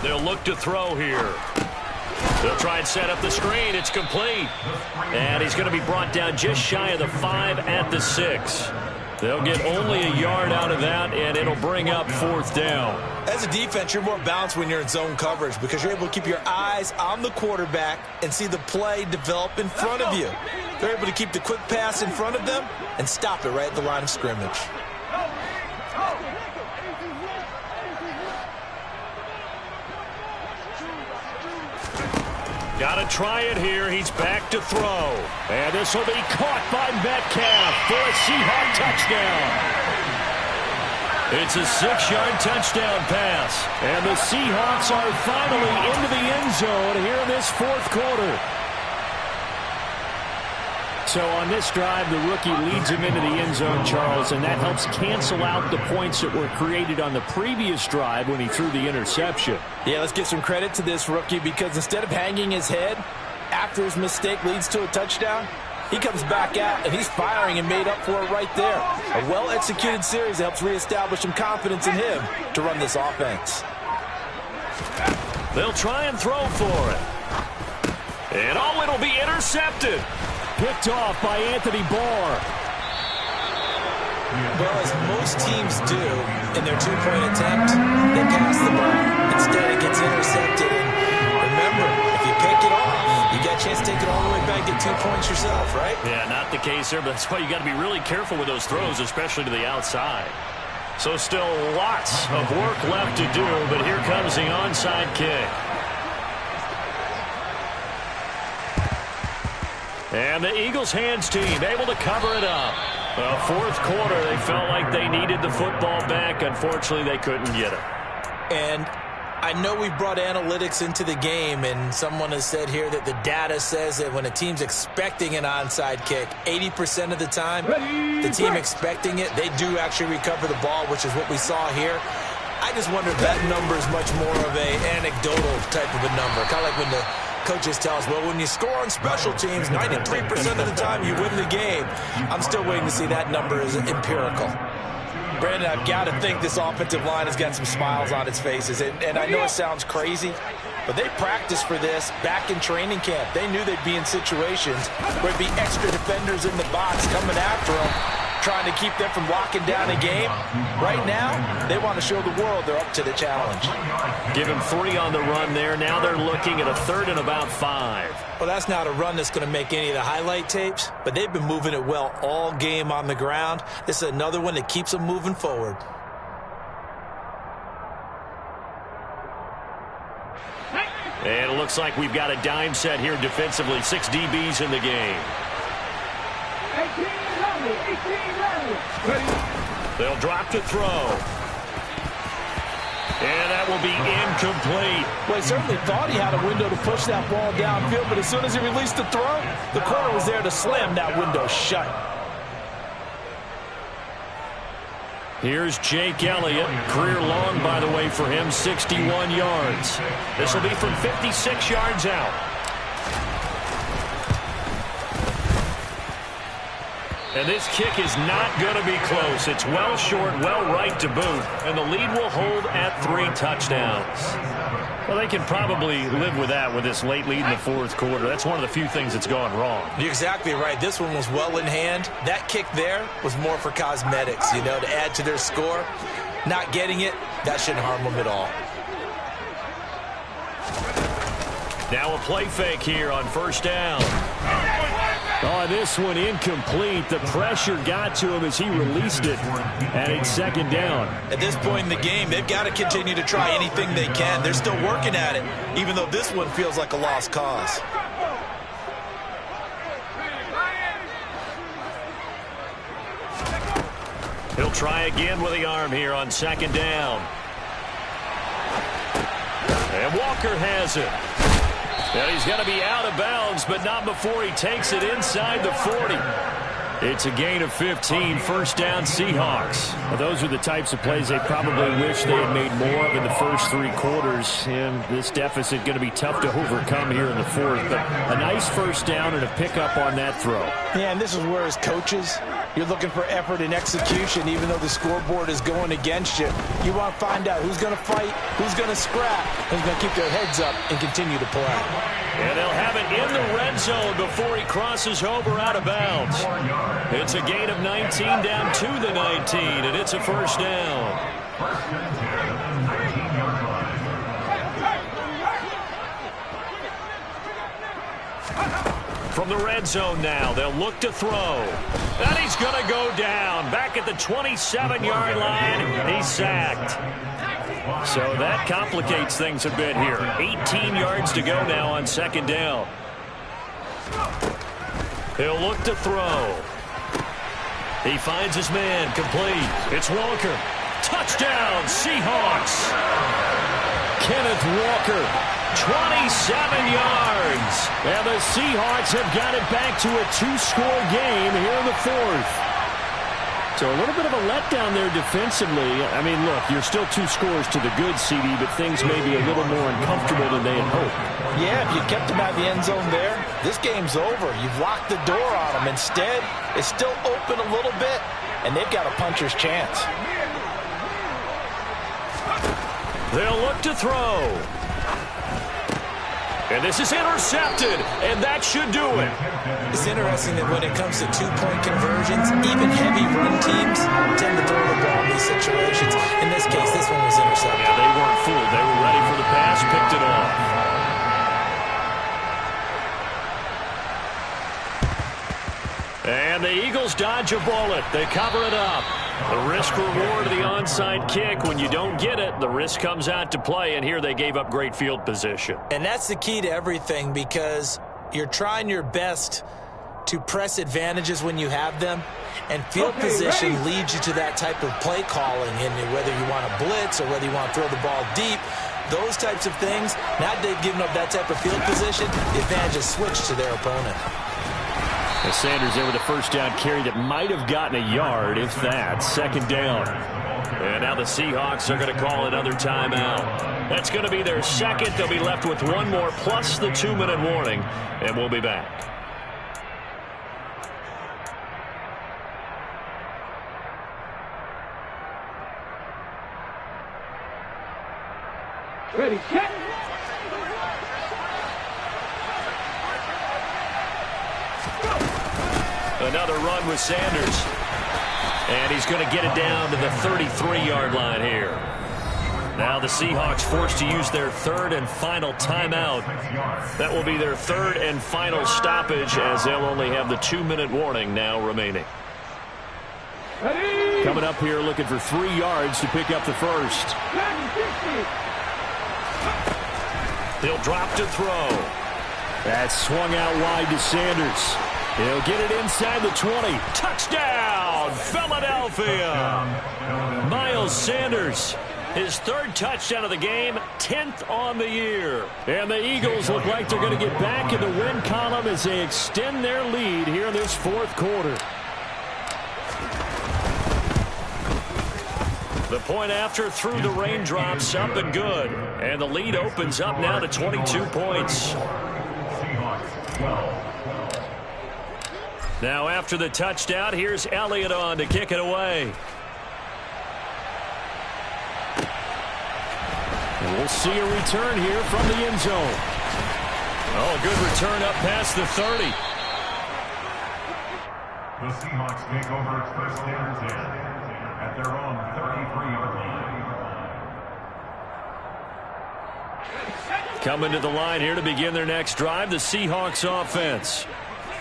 They'll look to throw here. They'll try and set up the screen. It's complete. And he's going to be brought down just shy of the 5 at the 6. They'll get only a yard out of that, and it'll bring up 4th down. As a defense, you're more balanced when you're in zone coverage because you're able to keep your eyes on the quarterback and see the play develop in front of you. They're able to keep the quick pass in front of them and stop it right at the line of scrimmage. Got to try it here. He's back to throw. And this will be caught by Metcalf for a Seahawk touchdown. It's a 6-yard touchdown pass. And the Seahawks are finally into the end zone here in this 4th quarter. So on this drive, the rookie leads him into the end zone, Charles, and that helps cancel out the points that were created on the previous drive when he threw the interception. Yeah, let's give some credit to this rookie because instead of hanging his head after his mistake leads to a touchdown, he comes back out and he's firing and made up for it right there. A well-executed series helps reestablish some confidence in him to run this offense. They'll try and throw for it. And oh, it'll be intercepted. Picked off by Anthony Barr. Well, as most teams do in their 2-point attempt, they pass the ball. Instead, it gets intercepted. And remember, if you pick it off, you got a chance to take it all the way back and get 2 points yourself, right? Yeah, not the case there, but that's why you got to be really careful with those throws, especially to the outside. So still lots of work left to do, but here comes the onside kick. And the Eagles hands team able to cover it up. 4th quarter, they felt like they needed the football back. Unfortunately, they couldn't get it. And I know we've brought analytics into the game, and someone has said here that the data says that when a team's expecting an onside kick, 80% of the time, the team expecting it, they do actually recover the ball, which is what we saw here. I just wonder if that number is much more of an anecdotal type of a number, kind of like when the coaches tell us, well, when you score on special teams, 93% of the time you win the game. I'm still waiting to see that number is empirical. Brandon, I've got to think this offensive line has got some smiles on its faces. And I know it sounds crazy, but they practiced for this back in training camp. They knew they'd be in situations where there'd be extra defenders in the box coming after them, trying to keep them from locking down a game. Right now, they want to show the world they're up to the challenge. Give him 3 on the run there. Now they're looking at a 3rd and about 5. Well, that's not a run that's going to make any of the highlight tapes, but they've been moving it well all game on the ground. This is another one that keeps them moving forward. And it looks like we've got a dime set here defensively. 6 DBs in the game. They'll drop to throw. And that will be incomplete. Well, he certainly thought he had a window to push that ball downfield, but as soon as he released the throw, the corner was there to slam that window shut. Here's Jake Elliott. Career long, by the way, for him, 61 yards. This will be from 56 yards out. And this kick is not going to be close. It's well short, well right to boot. And the lead will hold at 3 touchdowns. Well, they can probably live with that with this late lead in the 4th quarter. That's one of the few things that's gone wrong. You're exactly right. This one was well in hand. That kick there was more for cosmetics, you know, to add to their score. Not getting it, that shouldn't harm them at all. Now a play fake here on 1st down. Oh, this one incomplete. The pressure got to him as he released it. And it's 2nd down. At this point in the game, they've got to continue to try anything they can. They're still working at it, even though this one feels like a lost cause. He'll try again with the arm here on 2nd down. And Walker has it. And he's going to be out of bounds, but not before he takes it inside the 40. It's a gain of 15, first down Seahawks. Well, those are the types of plays they probably wish they had made more of in the first 3 quarters. And this deficit going to be tough to overcome here in the fourth. But a nice first down and a pickup on that throw. Yeah, and this is where as coaches, you're looking for effort and execution, even though the scoreboard is going against you. You want to find out who's going to fight, who's going to scrap, who's going to keep their heads up and continue to play. And they'll have it in the red zone before he crosses over out of bounds. It's a gain of 19 down to the 19, and it's a first down. First and 10 on the 19-yard line. From the red zone now, they'll look to throw. And he's going to go down. Back at the 27-yard line, he's sacked. So that complicates things a bit here. 18 yards to go now on second down. He'll look to throw. He finds his man, complete. It's Walker. Touchdown, Seahawks. Kenneth Walker, 27 yards. And the Seahawks have got it back to a 2-score game here in the fourth. So a little bit of a letdown there defensively. I mean, look, you're still 2 scores to the good, CD, but things may be a little more uncomfortable than they had hoped. Yeah, if you kept them out of the end zone there, this game's over. You've locked the door on them. Instead, it's still open a little bit, and they've got a puncher's chance. They'll look to throw. And this is intercepted, and that should do it. It's interesting that when it comes to 2-point conversions, even heavy run teams tend to throw the ball in these situations. In this case, this one was intercepted. Yeah, they weren't fooled. They were ready for the pass, picked it off. And the Eagles dodge a bullet. They cover it up. The risk-reward of the onside kick. When you don't get it, the risk comes out to play, and here they gave up great field position. And that's the key to everything, because you're trying your best to press advantages when you have them, and field position leads you to that type of play calling, and whether you want to blitz or whether you want to throw the ball deep, those types of things, now that they've given up that type of field position, the advantage is switched to their opponent. And Sanders there with a first down carry that might have gotten a yard, if that. Second down. And now the Seahawks are going to call another timeout. That's going to be their second. They'll be left with one more plus the 2-minute warning, and we'll be back. Ready, set. Another run with Sanders. And he's going to get it down to the 33-yard line here. Now the Seahawks forced to use their third and final timeout. That will be their third and final stoppage, as they'll only have the 2-minute warning now remaining. Ready. Coming up here looking for 3 yards to pick up the first. He'll drop to throw. That's swung out wide to Sanders. He'll get it inside the 20. Touchdown, Philadelphia. Miles Sanders, his third touchdown of the game, 10th on the year. And the Eagles look like they're going to get back in the win column as they extend their lead here in this fourth quarter. The point after through the raindrops, up and good. And the lead opens up now to 22 points. Now after the touchdown, here's Elliott on to kick it away. And we'll see a return here from the end zone. Oh, good return up past the 30. The Seahawks take over its first and 10 at their own 33-yard line. Coming to the line here to begin their next drive, the Seahawks offense.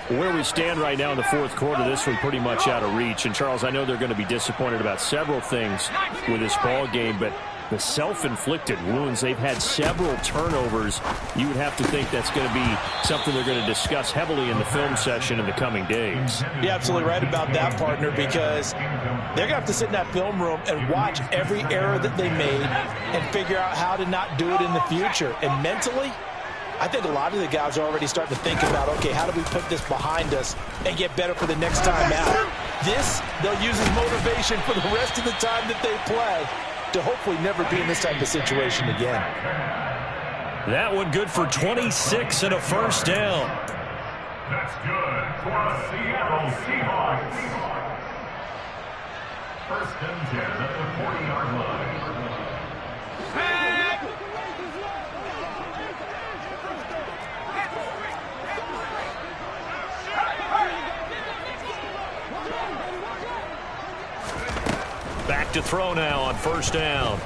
Where we stand right now in the fourth quarter, this one pretty much out of reach. And, Charles, I know they're going to be disappointed about several things with this ball game, but the self-inflicted wounds, they've had several turnovers. You would have to think that's going to be something they're going to discuss heavily in the film session in the coming days. You're absolutely right about that, partner, because they're going to have to sit in that film room and watch every error that they made and figure out how to not do it in the future. And mentally, I think a lot of the guys are already starting to think about, okay, how do we put this behind us and get better for the next time out? This, they'll use as motivation for the rest of the time that they play to hopefully never be in this type of situation again. That one good for 26 and a first down. That's good for the Seattle Seahawks. First and 10 at the 40-yard line. Back to throw now on first down.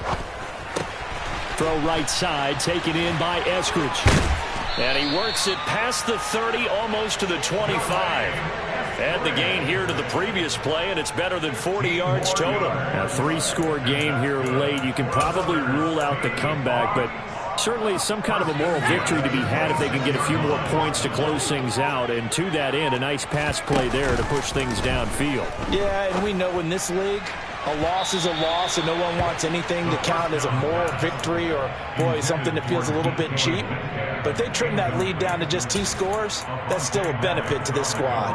Throw right side, taken in by Eskridge. And he works it past the 30, almost to the 25. Add the gain here to the previous play, and it's better than 40 yards total. A three-score game here late. You can probably rule out the comeback, but certainly some kind of a moral victory to be had if they can get a few more points to close things out. And to that end, a nice pass play there to push things downfield. Yeah, and we know in this league, a loss is a loss, and no one wants anything to count as a moral victory or, boy, something that feels a little bit cheap. But if they trim that lead down to just 2 scores, that's still a benefit to this squad.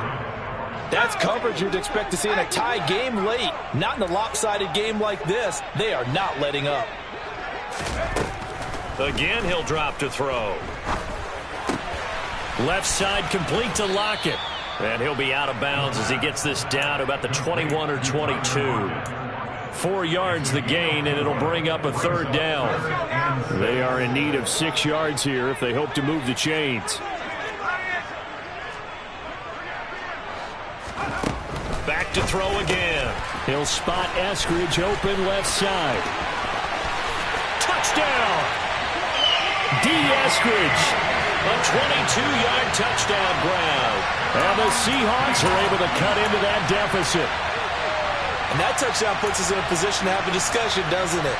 That's coverage you'd expect to see in a tie game late. Not in a lopsided game like this. They are not letting up. Again, he'll drop to throw. Left side complete to Lockett. And he'll be out of bounds as he gets this down to about the 21 or 22. 4 yards the gain, and it'll bring up a third down. They are in need of 6 yards here if they hope to move the chains. Back to throw again. He'll spot Eskridge open left side. Touchdown! D. Eskridge. A 22-yard touchdown grab. And the Seahawks are able to cut into that deficit. And that touchdown puts us in a position to have a discussion, doesn't it?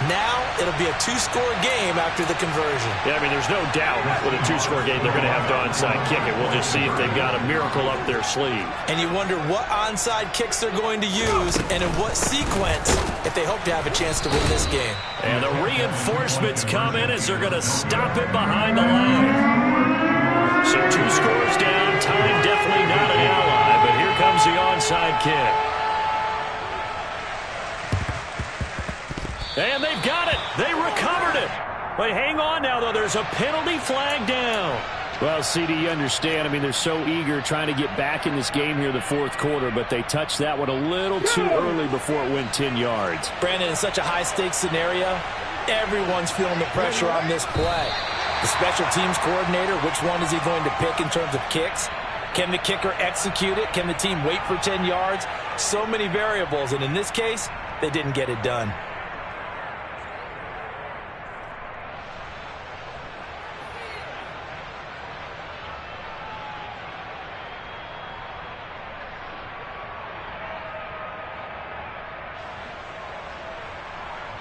Now it'll be a 2-score game after the conversion. Yeah, I mean, there's no doubt with a 2-score game they're going to have to onside kick it. We'll just see if they've got a miracle up their sleeve. And you wonder what onside kicks they're going to use and in what sequence if they hope to have a chance to win this game. And the reinforcements come in as they're going to stop it behind the line. So 2 scores down. Time definitely not an ally, but here comes the onside kick. And they've got it. They recovered it. But hang on now, though. There's a penalty flag down. Well, CD, you understand. I mean, they're so eager trying to get back in this game here in the fourth quarter, but they touched that one a little too early before it went 10 yards. Brandon, in such a high-stakes scenario, everyone's feeling the pressure on this play. The special teams coordinator, which one is he going to pick in terms of kicks? Can the kicker execute it? Can the team wait for 10 yards? So many variables, and in this case, they didn't get it done.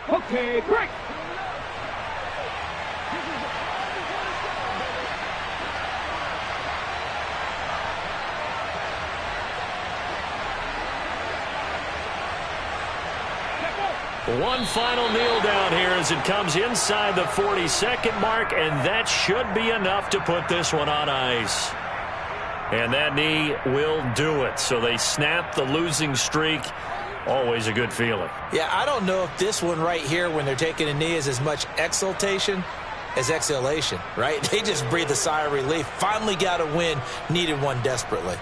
Okay, break. One final kneel down here as it comes inside the 40-second mark, and that should be enough to put this one on ice. And that knee will do it. So they snap the losing streak. Always a good feeling. Yeah, I don't know if this one right here when they're taking a knee is as much exultation as exhalation, right? They just breathe a sigh of relief. Finally got a win, needed one desperately.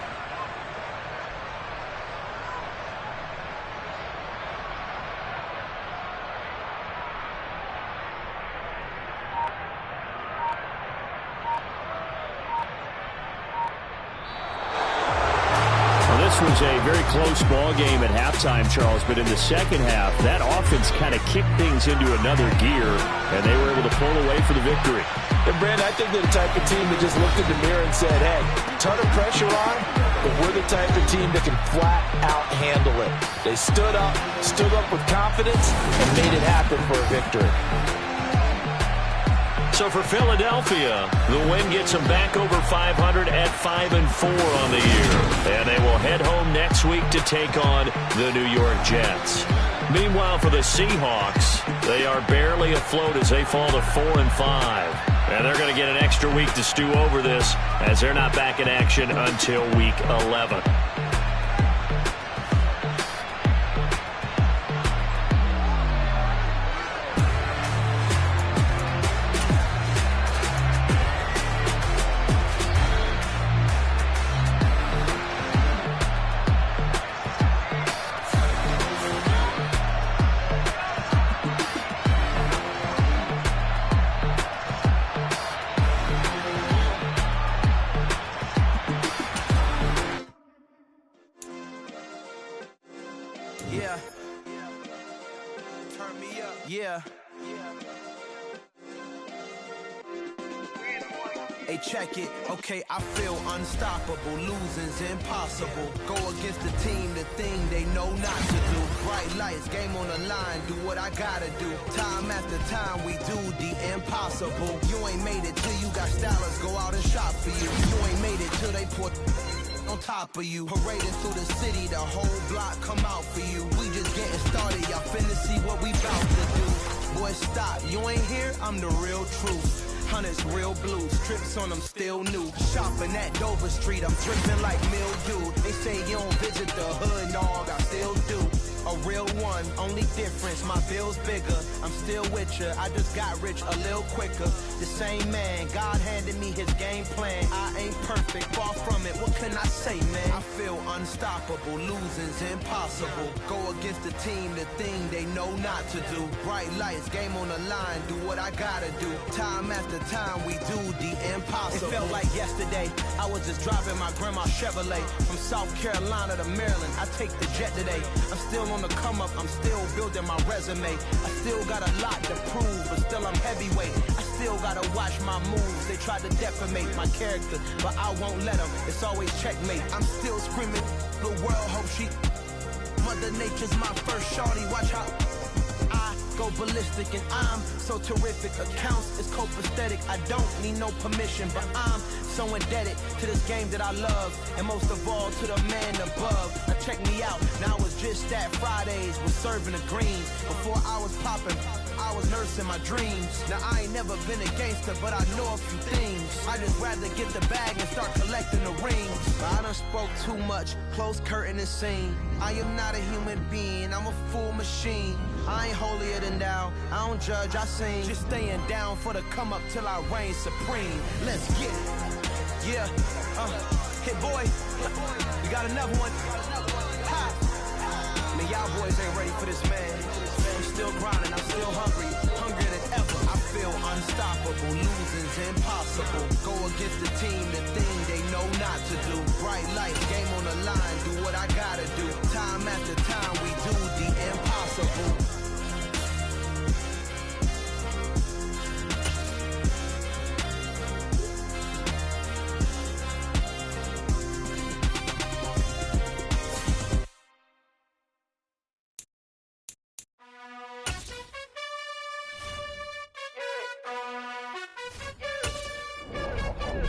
This was a very close ball game at halftime, Charles, but in the second half, that offense kind of kicked things into another gear, and they were able to pull away for the victory. And Brandon, I think they're the type of team that just looked in the mirror and said, hey, ton of pressure on, but we're the type of team that can flat out handle it. They stood up with confidence, and made it happen for a victory. So for Philadelphia, the win gets them back over 500 at 5-4 on the year. And they will head home next week to take on the New York Jets. Meanwhile, for the Seahawks, they are barely afloat as they fall to 4-5. And they're going to get an extra week to stew over this as they're not back in action until week 11. Yeah. Turn me up. Yeah. Hey, check it. Okay, I feel unstoppable. Losing's impossible. Go against the team, the thing they know not to do. Bright lights, game on the line. Do what I gotta do. Time after time, we do the impossible. You ain't made it till you got stylists go out and shop for you. You ain't made it till they put on top of you. Parading through the city, the whole block come out for you. We just getting started, y'all finna see what we bout to do. Boy, stop, you ain't here, I'm the real truth. Hunters, real blue, strips on them still new. Shopping at Dover Street, I'm dripping like mildew. They say you don't visit the hood, dog, I still do. A real one, only difference, my bill's bigger. I'm still with ya, I just got rich a little quicker. The same man, God handed me his game plan. I ain't perfect, far from it, what can I say, man? I feel unstoppable, losing's impossible. Go against the team, the thing they know not to do. Bright lights, game on the line, do what I gotta do. Time after time, we do the impossible. It felt like yesterday, I was just driving my grandma's Chevrolet. From South Carolina to Maryland, I take the jet today. I'm still on the come up, I'm still building my resume. I still got a lot to prove, but still I'm heavyweight. I still gotta watch my moves. They try to defamate my character, but I won't let them. It's always checkmate. I'm still screaming, the world hope she. Mother Nature's my first shorty, watch how I go ballistic, and I'm so terrific. Accounts is copacetic, I don't need no permission, but I'm so indebted to this game that I love, and most of all to the man above. Now check me out, now it's just that Fridays was serving the greens. Before I was popping, I was nursing my dreams. Now I ain't never been a gangster, but I know a few things. I just rather get the bag and start collecting the rings. I done spoke too much, close curtain and scene. I am not a human being, I'm a full machine. I ain't holier than thou, I don't judge, I sing. Just staying down for the come up till I reign supreme. Let's get it. Yeah, hit boy, we got another one. Ha. Man, y'all boys ain't ready for this, man. I'm still grinding, I'm still hungry, hungrier than ever. I feel unstoppable, losing's impossible. Go against the team, the thing they know not to do. Bright light, game on the line, do what I gotta do. Time after time, we do the impossible.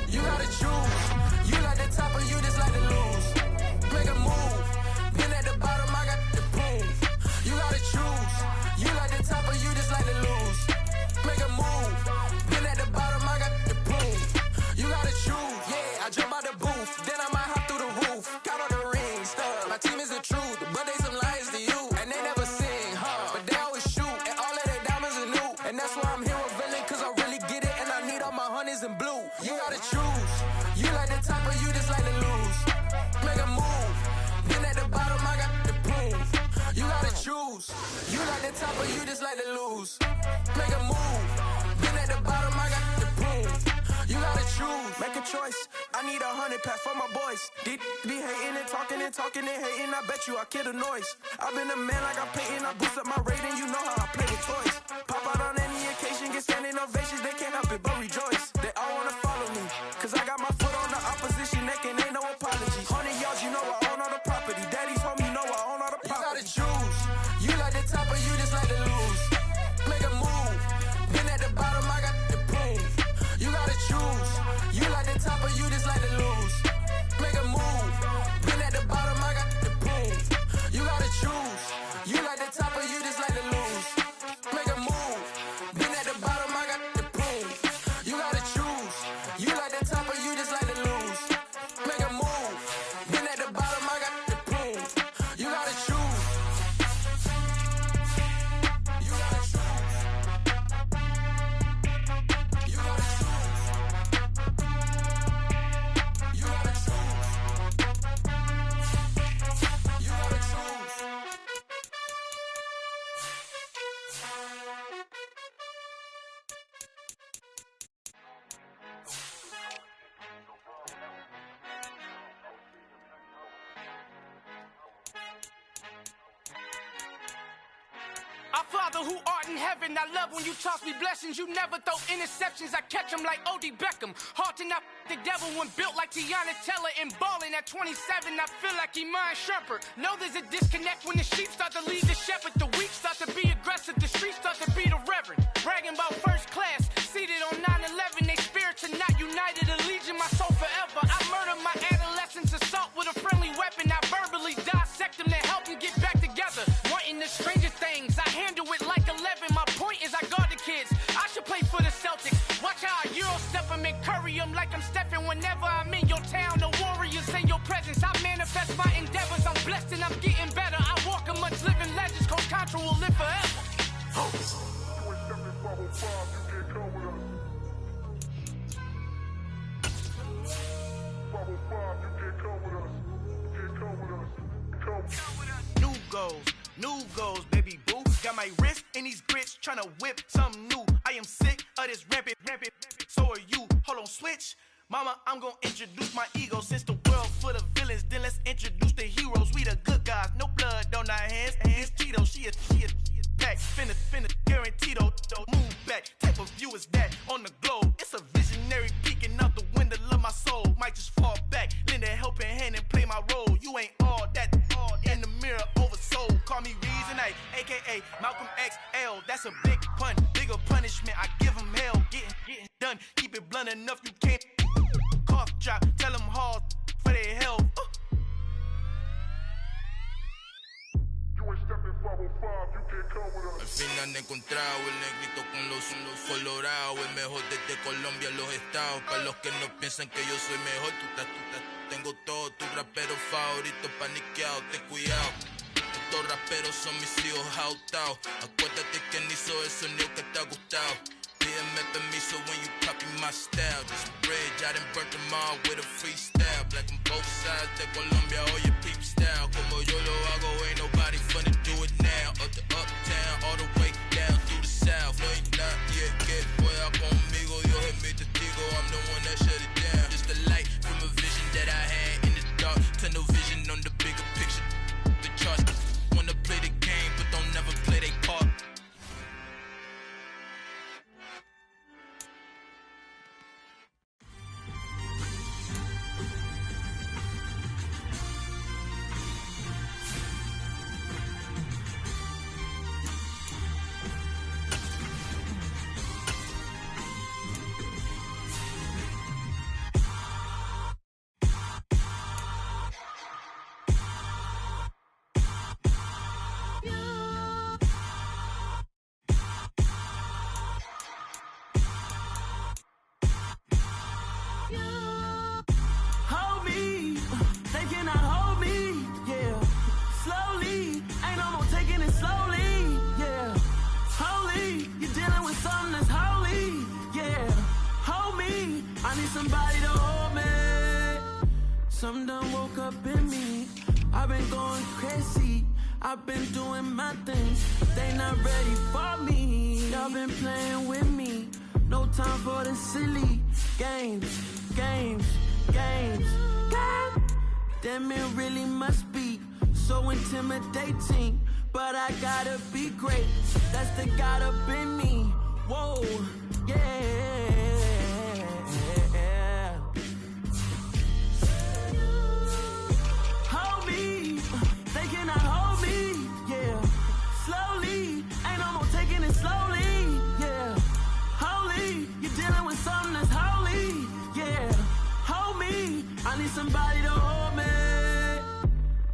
You gotta choose. You like the top or you just like to lose. Make a move. Been at the bottom, I got the proof. You gotta choose. You like the top or you just like to lose. Make a move. Been at the bottom, I got the proof. You gotta choose. Yeah, I jump out the booth. Then I might hop through the roof. Count all the rings. My team is the truth, but they some liars to you. And they never sing, but they always shoot. And all of their diamonds are new. And that's why I'm here with villain, cause I really get it. And I need all my honeys in blue. You gotta choose. You like the top or you just like to lose. Make a move. Been at the bottom, I got the proof. You gotta choose. You like the top or you just like to lose. Make a move. Been at the bottom, I got the proof. You gotta choose. Make a choice. I need 100 pack for my boys. Be hating and talking and talking and hating. I bet you I kill the noise. I've been a man like I'm Peyton. I boost up my rating. You know how I play with toys. Pop out on any occasion, get standing ovations. They can't help it but rejoice. They all wanna follow me, cause I got my foot on the opposition neck and ain't no apology. 100 yards, you know I own all the property. Daddy's home, you know I own all the property. You gotta choose. You like the top or you just like to lose. Make a move. Been at the bottom, I got the proof. You gotta choose. You like the top or you just like to lose. Make a move. Been at the bottom, I got the proof. You gotta choose. You like the top or you Our Father who art in heaven, I love when you toss me blessings. You never throw interceptions, I catch them like O.D. Beckham. Hard to not the devil when built like Tiana Teller and balling at 27. I feel like Iman Shumpert. Know there's a disconnect when the sheep start to lead the shepherd. The weak start to be aggressive, the streets start to be the reverend. Bragging about first class, seated on 9/11. They spirits are not united, a legion, my soul forever. I murder my adolescence, assault with a friendly weapon. I verbally dissect them to help them get back together. Wanting the stranger things, I handle it like 11. My point is I guard the kids. I should play for the Celtics. Watch how I Euro step them and curry them like I'm stepping. Whenever I'm in your town, the Warriors in your presence. I manifest my endeavors. I'm blessed and I'm getting better. I walk amongst living legends. Coach Contra will live forever. New goals, baby boo. Got my wrist in these grits, tryna whip something new. I am sick of this rampant. So are you. Hold on, switch. Mama, I'm gonna introduce my ego. Since the world full of villains, then let's introduce the heroes. We the good guys, no blood on our hands. Hands Tito, she is back. Finna, guaranteed, don't move back. Type of view is that on the globe. It's a visionary peeking out the window of my soul. Might just fall back, lend a helping hand and play my role. You ain't all that in the mirror oversold. Call me Reason A, aka Malcolm XL. That's a big pun, bigger punishment. I give him hell, getting done. Keep it blunt enough, you can't cough drop. Tell them hard for their health. Al fin han encontrado el negrito con los colorados, el mejor desde Colombia, los estados. Para los que no piensan que yo soy mejor, tengo todos tus raperos favoritos paniqueados, ten cuidado. Estos raperos son mis hijos jautados. Acuérdate que ni hizo el sonido que te ha gustado. Pídeme permiso when you copy my style. This bridge, I done burnt them all with a freestyle. Black on both sides de Colombia, oye peep style. Como yo lo hago, ain't nobody finna do it now. Up to uptown, all the way down through the south. No hay nadie que pueda conmigo, Dios es mi testigo. I'm the one that shut it down. Just the light from a vision that I had in the dark. Tunnel vision on the bigger picture. The charts wanna play the game, but don't never play their part. Something done woke up in me. I've been going crazy. I've been doing my things. They not ready for me. Y'all been playing with me. No time for the silly games. Damn, it really must be so intimidating. But I gotta be great. That's the God up in me. Whoa, yeah. Somebody to hold me.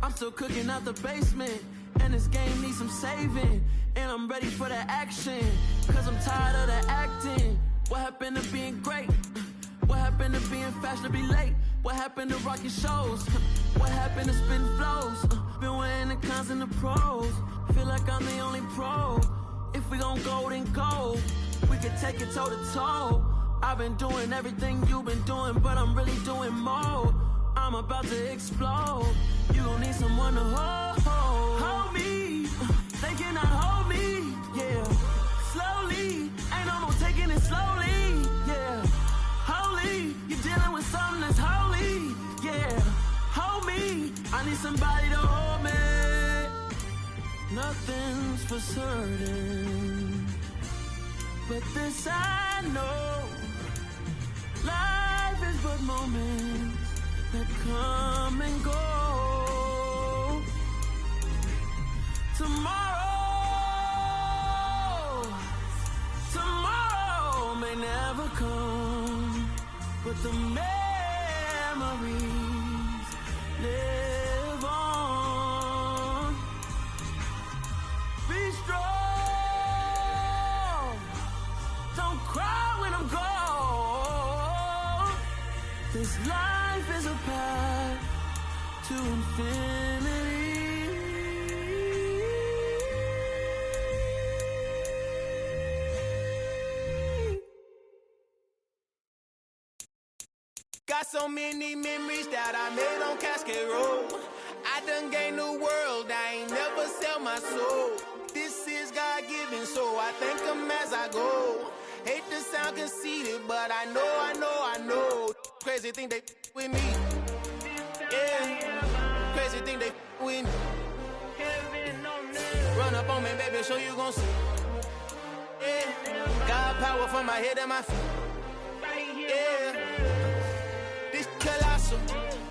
I'm still cooking out the basement, and this game needs some saving. And I'm ready for the action, cause I'm tired of the acting. What happened to being great? What happened to being fashionably late? What happened to rocking shows? What happened to spitting flows? Been weighing the cons and the pros. Feel like I'm the only pro. If we gon' go, then go. We can take it toe to toe. I've been doing everything you've been doing, but I'm really doing more. I'm about to explode. You gon' need someone to hold me. They cannot hold me, yeah. Slowly, ain't no more taking it slowly, yeah. Holy, you're dealing with something that's holy, yeah. Hold me, I need somebody to hold me. Nothing's for certain, but this I know. Life is but moments that come and go. Tomorrow may never come, but the memories live on. Be strong, don't cry when I'm gone. This life is a path to infinity. Got so many memories that I made on Cascade Road. I done gained the world, I ain't never sell my soul. This is God-given, so I thank him as I go. Hate to sound conceited, but I know. Crazy thing they with me. Yeah, crazy thing they with me. Run up on me, baby, show you gon' see. Yeah, God power from my head and my feet. Yeah. Colossal.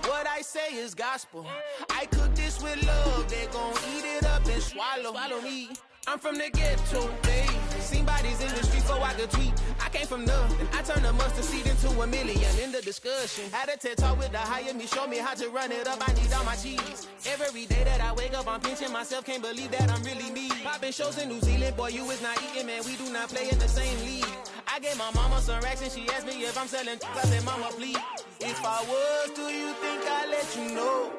What I say is gospel. I cook this with love. They gon' eat it up and swallow me. I'm from the ghetto, babe. Seen bodies in the street so I could tweet. I came from nothing. I turned a mustard seed into a million. In the discussion, had a TED talk with the higher me. Show me how to run it up. I need all my cheese. Every day that I wake up, I'm pinching myself. Can't believe that I'm really me. Popping shows in New Zealand, boy, you is not eating, man. We do not play in the same league. I gave my mama some racks and she asked me if I'm selling. I said, mama, please. If I was, do you think I'd let you know?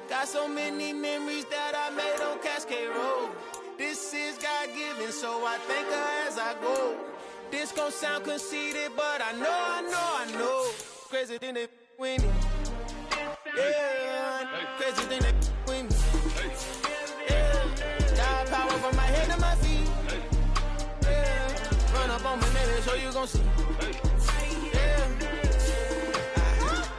Got so many memories that I made on Cascade Road. This is God-given, so I thank her as I go. This gon' sound conceited, but I know. Crazy thing they with me. Yeah, crazy thing they with me. Yeah, God power from my head to my feet. Yeah, run up on me, baby, so you gon' see. Yeah.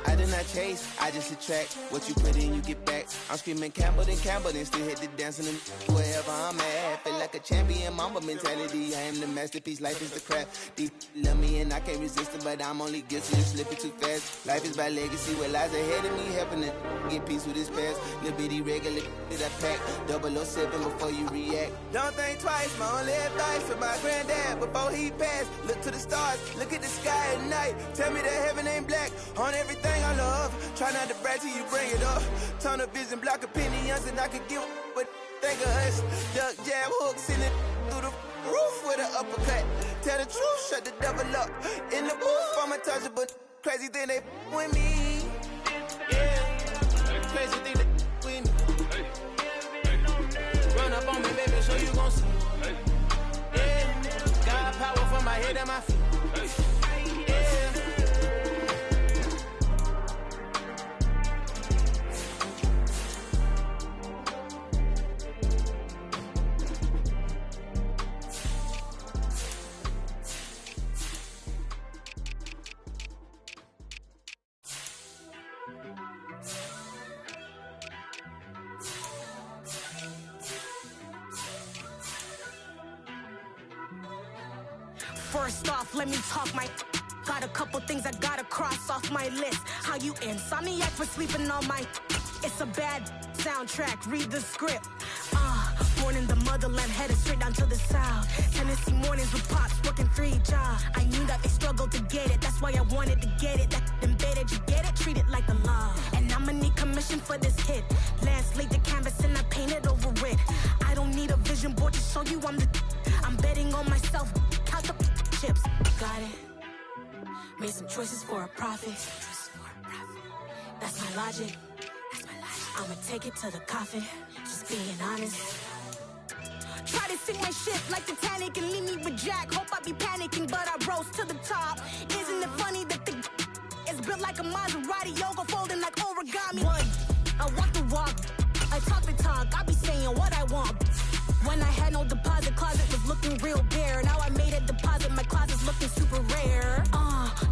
I did not chase, I just attract. What you put in, you get back. I'm screaming Campbell, then still hit the dancing and wherever I'm at. Feel like a champion, mamba mentality. I am the masterpiece, life is the craft. Deep love me and I can't resist it, but I'm only guilty of slipping too fast. Life is by legacy, what lies ahead of me, helping to get peace with this past. Little bitty regular that I pack, 007 before you react. Don't think twice, my only advice for my granddad before he passed. Look to the stars, look at the sky at night. Tell me that heaven ain't black on everything I love. Try not to brag till you bring it up. Tunnel vision, block opinions, and I could give what think of us. Duck, jab, hooks in it through the roof with an uppercut. Tell the truth, shut the devil up. In the booth, I'm untouchable. Crazy thing they with me. Yeah, crazy thing they with me. Run up on me, baby, so you gon' see. Yeah, God power from my head and my feet. Yeah. First off, let me talk my. Got a couple things I gotta cross off my list. How you insomniac for sleeping on my. It's a bad soundtrack, read the script. Born in the motherland, headed straight down to the south. Tennessee mornings with pops, working 3 jobs. I knew that they struggled to get it, that's why I wanted to get it. That embedded, you get it, treat it like the law. And I'ma need commission for this hit. Lance laid the canvas and I painted over it. I don't need a vision board to show you I'm betting on myself, count the chips. Got it. Made some choices for a profit. That's my logic. I'ma take it to the coffin, just being honest. Try to sing my shit like Titanic and leave me with Jack. Hope I be panicking, but I rose to the top. Isn't it funny that the is built like a Maserati, yoga folding like origami? One, I walk the walk, I talk the talk, I be saying what I want. When I had no deposit, closet was looking real bare. Now I made a deposit, my closet's looking super rare.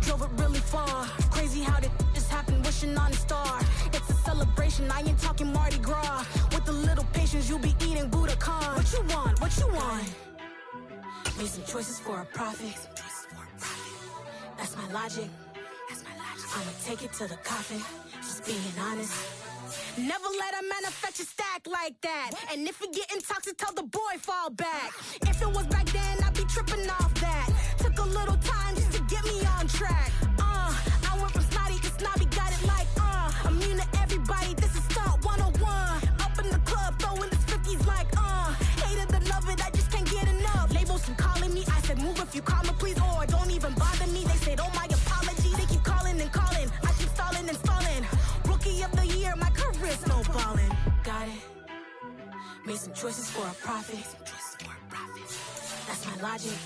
Drove it really far. Crazy how did this happen, wishing on a star. It's a celebration, I ain't talking Mardi Gras. With a little patience, you'll be eating Budokan. What you want? What you want? Made some choices for a profit. That's my logic. I'ma take it to the coffin. Just being honest. Never let a manufacture stack like that. And if you getting toxic, tell the boy fall back. If it was back then, I'd be tripping off that. Took a little time just to get me on track. I went from snotty to snobby, got it like immune to everybody. This is Stunt 101. Up in the club, throwing the 50s like hated to love it, I just can't get enough. Labels from calling me, I said move if you call me please, or don't even bother me. They said oh my apology, they keep calling and calling. I keep stalling and stalling. Rookie of the year, my career's snowballing. Got it. Made some choices for a profit. That's my logic.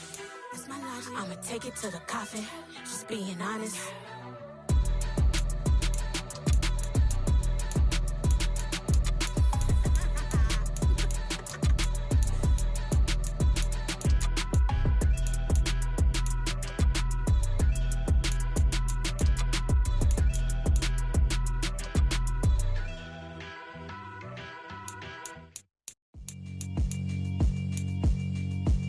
I'ma take it to the coffin. Just being honest.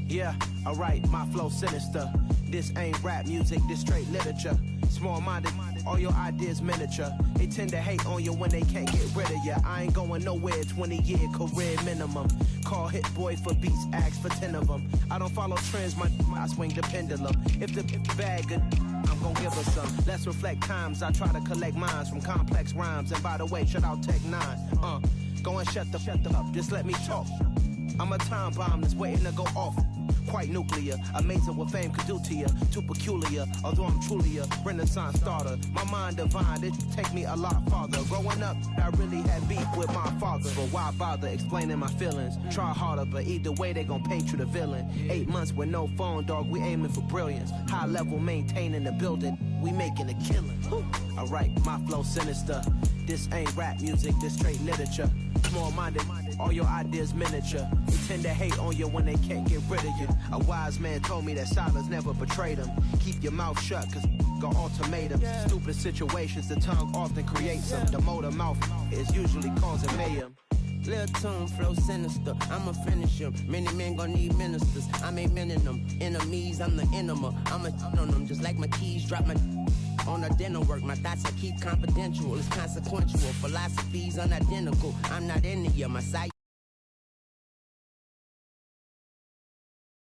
Yeah, alright, my flow sinister. This ain't rap music, this straight literature. Small-minded, all your ideas miniature. They tend to hate on you when they can't get rid of you. I ain't going nowhere, 20-year career minimum. Call hit boy for beats, ask for 10 of them. I don't follow trends, I swing the pendulum. If the bag good, I'm gon' give her some. Let's reflect times, I try to collect minds from complex rhymes. And by the way, shout out Tech 9. Go and shut the up, just let me talk. I'm a time bomb that's waiting to go off. Quite nuclear, amazing what fame could do to you. Too peculiar, although I'm truly a renaissance starter. My mind divine, it take me a lot farther. Growing up, I really had beef with my father. But why bother explaining my feelings? Try harder, but either way they gon' paint you the villain. 8 months with no phone, dog, we aiming for brilliance. High level maintaining the building, we making a killing. Alright, my flow sinister. This ain't rap music, this straight literature. Small-minded, all your ideas miniature. They tend to hate on you when they can't get rid of you. A wise man told me that silence never betrayed him. Keep your mouth shut, cause got ultimatums. Stupid situations, the tongue often creates them. The motor mouth is usually causing mayhem. Lil' tune, flow sinister, I'ma finish him. Many men gon' need ministers, I'm aiming them. Enemies, I'm the enema. I'ma on them, just like my keys, drop my on a dinner work. My thoughts I keep confidential, it's consequential. Philosophies unidentical, I'm not into you, my side.